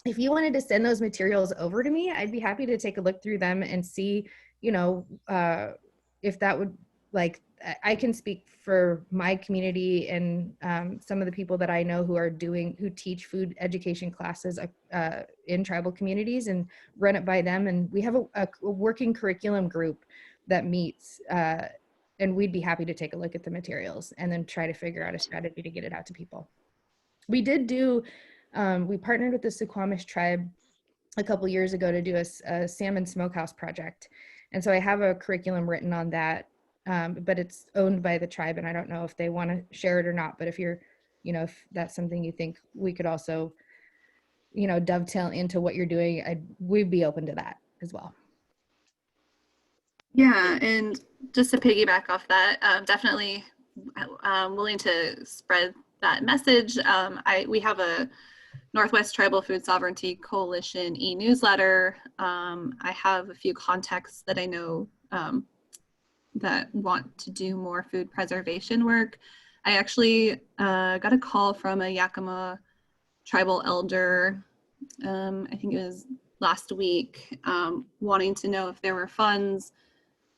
if you wanted to send those materials over to me, I'd be happy to take a look through them and see, you know, if that would, like, I can speak for my community and some of the people that I know who teach food education classes in tribal communities, and run it by them. And we have a working curriculum group that meets, and we'd be happy to take a look at the materials and then try to figure out a strategy to get it out to people. We did do, we partnered with the Suquamish tribe a couple years ago to do a salmon smokehouse project. And so I have a curriculum written on that, but it's owned by the tribe, and I don't know if they want to share it or not. But if you're, you know, if that's something you think we could also, you know, dovetail into what you're doing, we'd be open to that as well. Yeah, and just to piggyback off that, definitely willing to spread that message. We have a Northwest Tribal Food Sovereignty Coalition e-newsletter. I have a few contacts that I know that want to do more food preservation work. I actually got a call from a Yakima tribal elder, I think it was last week, wanting to know if there were funds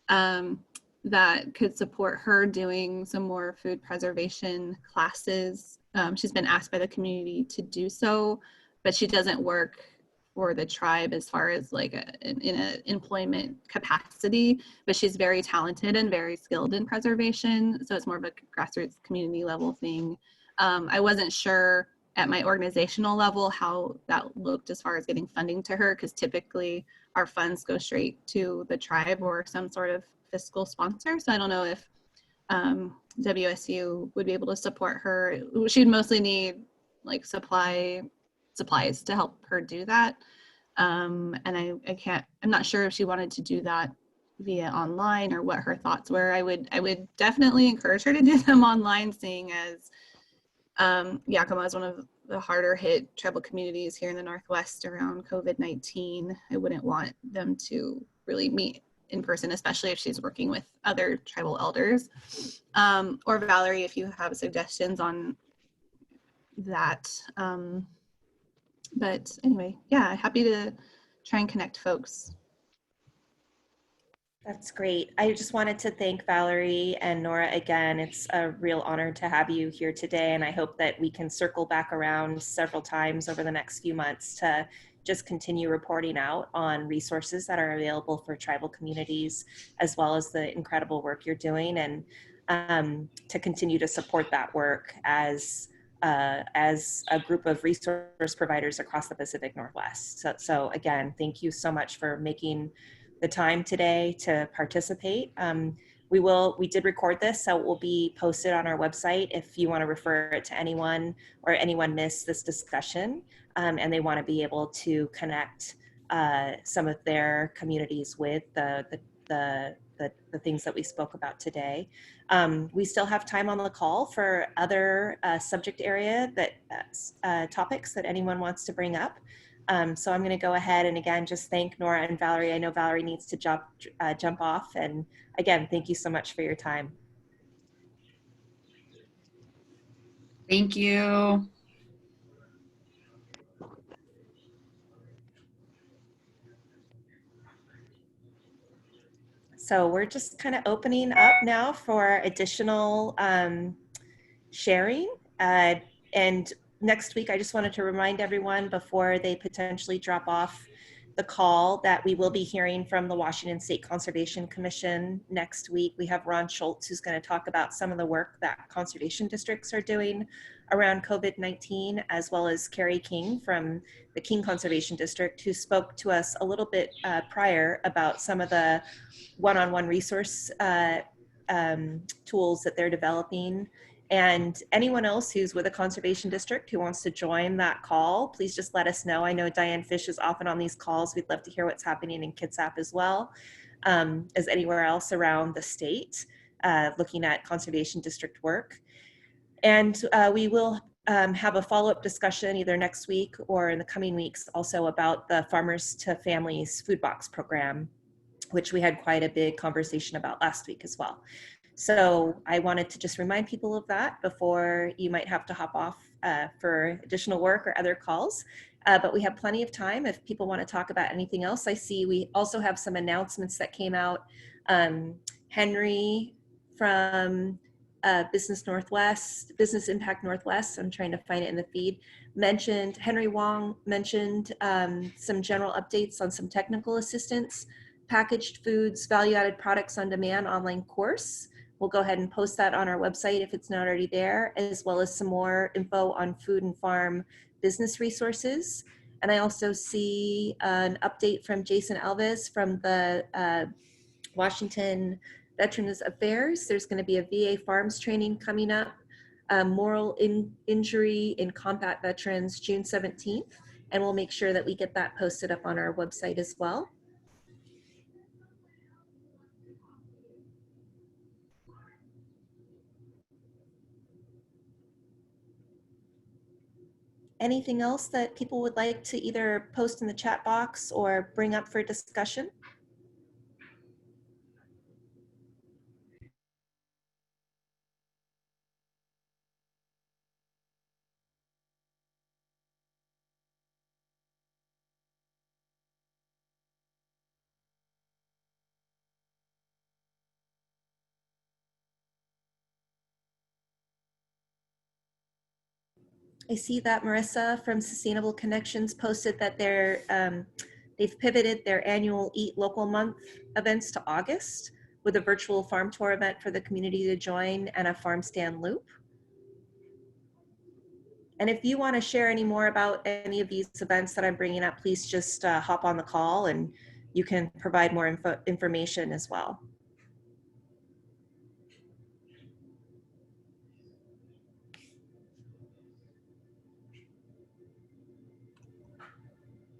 that could support her doing some more food preservation classes. She's been asked by the community to do so, but she doesn't work for the tribe as far as like in an employment capacity, but she's very talented and very skilled in preservation. So it's more of a grassroots community level thing. I wasn't sure at my organizational level how that looked as far as getting funding to her, because typically our funds go straight to the tribe or some sort of fiscal sponsor. So I don't know if WSU would be able to support her. She'd mostly need like supplies to help her do that. And I'm not sure if she wanted to do that via online or what her thoughts were. I would definitely encourage her to do them online, seeing as Yakima is one of the harder hit tribal communities here in the Northwest around COVID-19. I wouldn't want them to really meet in person, especially if she's working with other tribal elders. Or Valerie, if you have suggestions on that. But anyway, yeah, happy to try and connect folks. That's great. I just wanted to thank Valerie and Nora again. It's a real honor to have you here today, and I hope that we can circle back around several times over the next few months to just continue reporting out on resources that are available for tribal communities, as well as the incredible work you're doing, and to continue to support that work as a group of resource providers across the Pacific Northwest. So again, thank you so much for making the time today to participate. We did record this, so it will be posted on our website if you want to refer it to anyone or anyone missed this discussion and they want to be able to connect some of their communities with the things that we spoke about today. We still have time on the call for other subject area topics that anyone wants to bring up. So I'm going to go ahead and again, just thank Nora and Valerie. I know Valerie needs to jump off. And again, thank you so much for your time. Thank you. So we're just kind of opening up now for additional sharing. And next week, I just wanted to remind everyone before they potentially drop off the call that we will be hearing from the Washington State Conservation Commission next week. We have Ron Schultz, who's going to talk about some of the work that conservation districts are doing around COVID-19, as well as Carrie King from the King Conservation District, who spoke to us a little bit prior about some of the one-on-one resource tools that they're developing. And anyone else who's with a conservation district who wants to join that call, please just let us know. I know Diane Fish is often on these calls. We'd love to hear what's happening in Kitsap as well as anywhere else around the state, looking at conservation district work. And we will have a follow-up discussion either next week or in the coming weeks also about the Farmers to Families Food Box Program, which we had quite a big conversation about last week as well. So I wanted to just remind people of that before you might have to hop off for additional work or other calls. But we have plenty of time if people want to talk about anything else. I see we also have some announcements that came out. Henry from Business Impact Northwest, I'm trying to find it in the feed, Henry Wong mentioned some general updates on some technical assistance, packaged foods, value-added products on demand online course. We'll go ahead and post that on our website if it's not already there, as well as some more info on food and farm business resources. And I also see an update from Jason Alves from the Washington Veterans Affairs. There's going to be a VA Farms training coming up, moral injury in combat veterans, June 17th. And we'll make sure that we get that posted up on our website as well. Anything else that people would like to either post in the chat box or bring up for discussion? I see that Marissa from Sustainable Connections posted that they've pivoted their annual Eat Local Month events to August with a virtual farm tour event for the community to join and a farm stand loop. And if you want to share any more about any of these events that I'm bringing up, please just hop on the call and you can provide more information as well.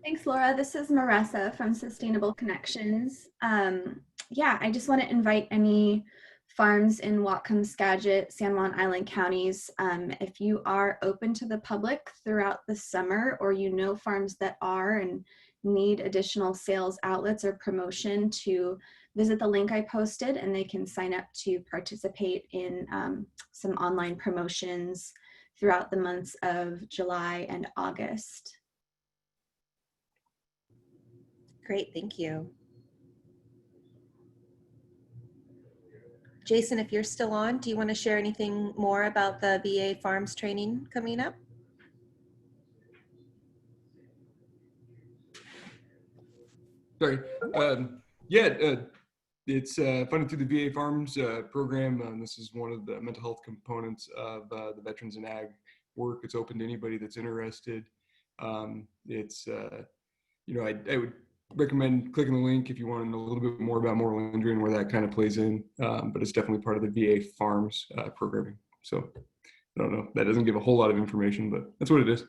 Thanks, Laura. This is Marissa from Sustainable Connections. Yeah, I just want to invite any farms in Whatcom, Skagit, San Juan Island counties. If you are open to the public throughout the summer, or you know farms that are and need additional sales outlets or promotion, to visit the link I posted, and they can sign up to participate in some online promotions throughout the months of July and August. Great, thank you. Jason, if you're still on, do you want to share anything more about the VA Farms training coming up? Sorry. It's funded through the VA Farms program. This is one of the mental health components of the Veterans in Ag work. It's open to anybody that's interested. I would recommend clicking the link if you want to know a little bit more about moral injury and where that kind of plays in. But it's definitely part of the VA Farms programming. So I don't know. That doesn't give a whole lot of information, but that's what it is.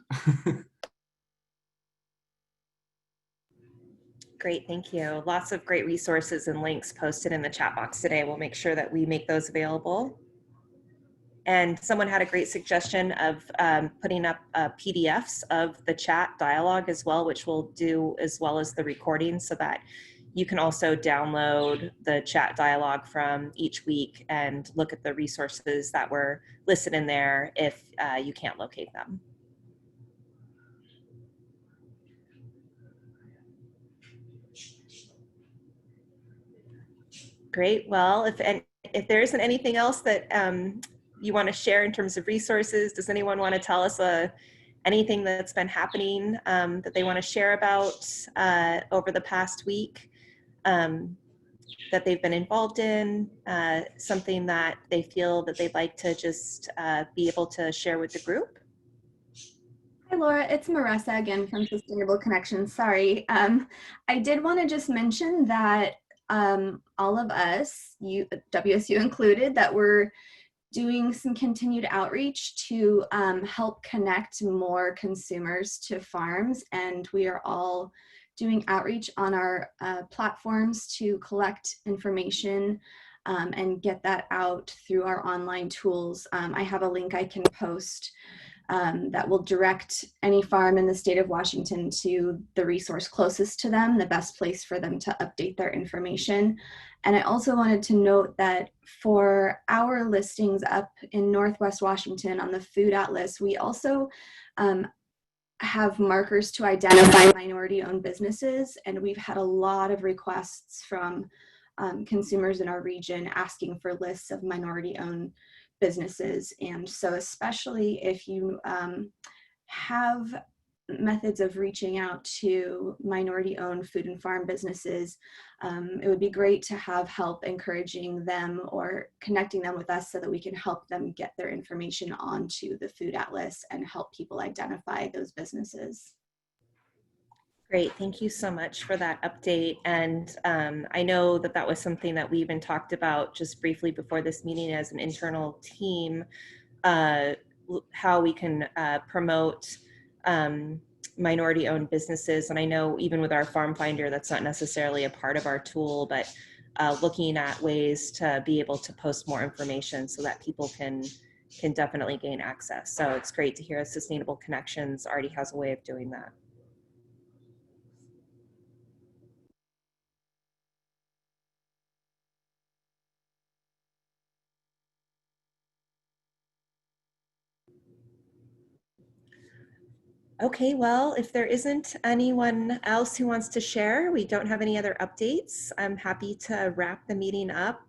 Great, thank you. Lots of great resources and links posted in the chat box today. We'll make sure that we make those available. And someone had a great suggestion of putting up PDFs of the chat dialogue as well, which we'll do as well as the recording, so that you can also download the chat dialogue from each week and look at the resources that were listed in there if you can't locate them. Great. Well, if there isn't anything else that you want to share in terms of resources, does anyone want to tell us anything that's been happening that they want to share about over the past week that they've been involved in, something that they feel that they'd like to just be able to share with the group? Hi, Laura. It's Marissa again from Sustainable Connections. Sorry. I did want to just mention that all of us, WSU included, that we're doing some continued outreach to help connect more consumers to farms, and we are all doing outreach on our platforms to collect information and get that out through our online tools. I have a link I can post that will direct any farm in the state of Washington to the resource closest to them, the best place for them to update their information. And I also wanted to note that for our listings up in Northwest Washington on the Food Atlas, we also have markers to identify minority-owned businesses, and we've had a lot of requests from consumers in our region asking for lists of minority-owned businesses. And so especially if you have methods of reaching out to minority-owned food and farm businesses, it would be great to have help encouraging them or connecting them with us so that we can help them get their information onto the Food Atlas and help people identify those businesses. Great, thank you so much for that update. And I know that that was something that we even talked about just briefly before this meeting as an internal team, how we can promote minority-owned businesses. And I know even with our Farm Finder, that's not necessarily a part of our tool, but looking at ways to be able to post more information so that people can definitely gain access. So it's great to hear Sustainable Connections already has a way of doing that. Okay, well, if there isn't anyone else who wants to share, we don't have any other updates. I'm happy to wrap the meeting up.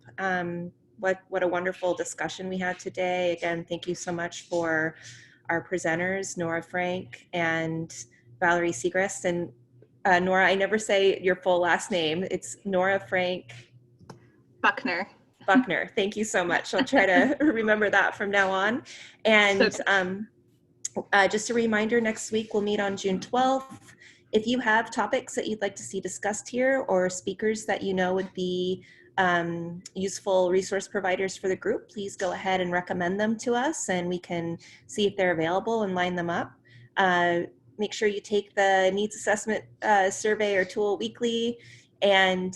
What a wonderful discussion we had today. Again, thank you so much for our presenters, Nora Frank and Valerie Segrest. And Nora, I never say your full last name. It's Nora Frank Buckner. Buckner. Thank you so much. I'll try to remember that from now on. And just a reminder, next week we'll meet on June 12th. If you have topics that you'd like to see discussed here or speakers that you know would be useful resource providers for the group, please go ahead and recommend them to us and we can see if they're available and line them up. make sure you take the needs assessment survey or tool weekly. And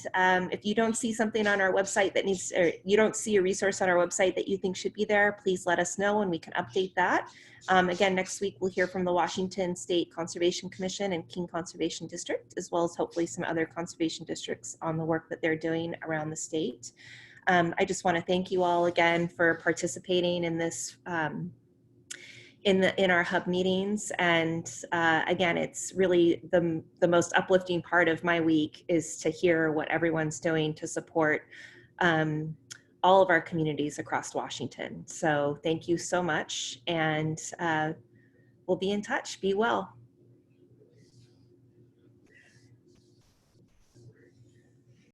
if you don't see something on our website that needs, or you don't see a resource on our website that you think should be there, please let us know and we can update that. Again, next week we'll hear from the Washington State Conservation Commission and King Conservation District, as well as hopefully some other conservation districts on the work that they're doing around the state. I just want to thank you all again for participating in this in our hub meetings. And again, it's really the most uplifting part of my week is to hear what everyone's doing to support all of our communities across Washington. So thank you so much, and we'll be in touch. Be well.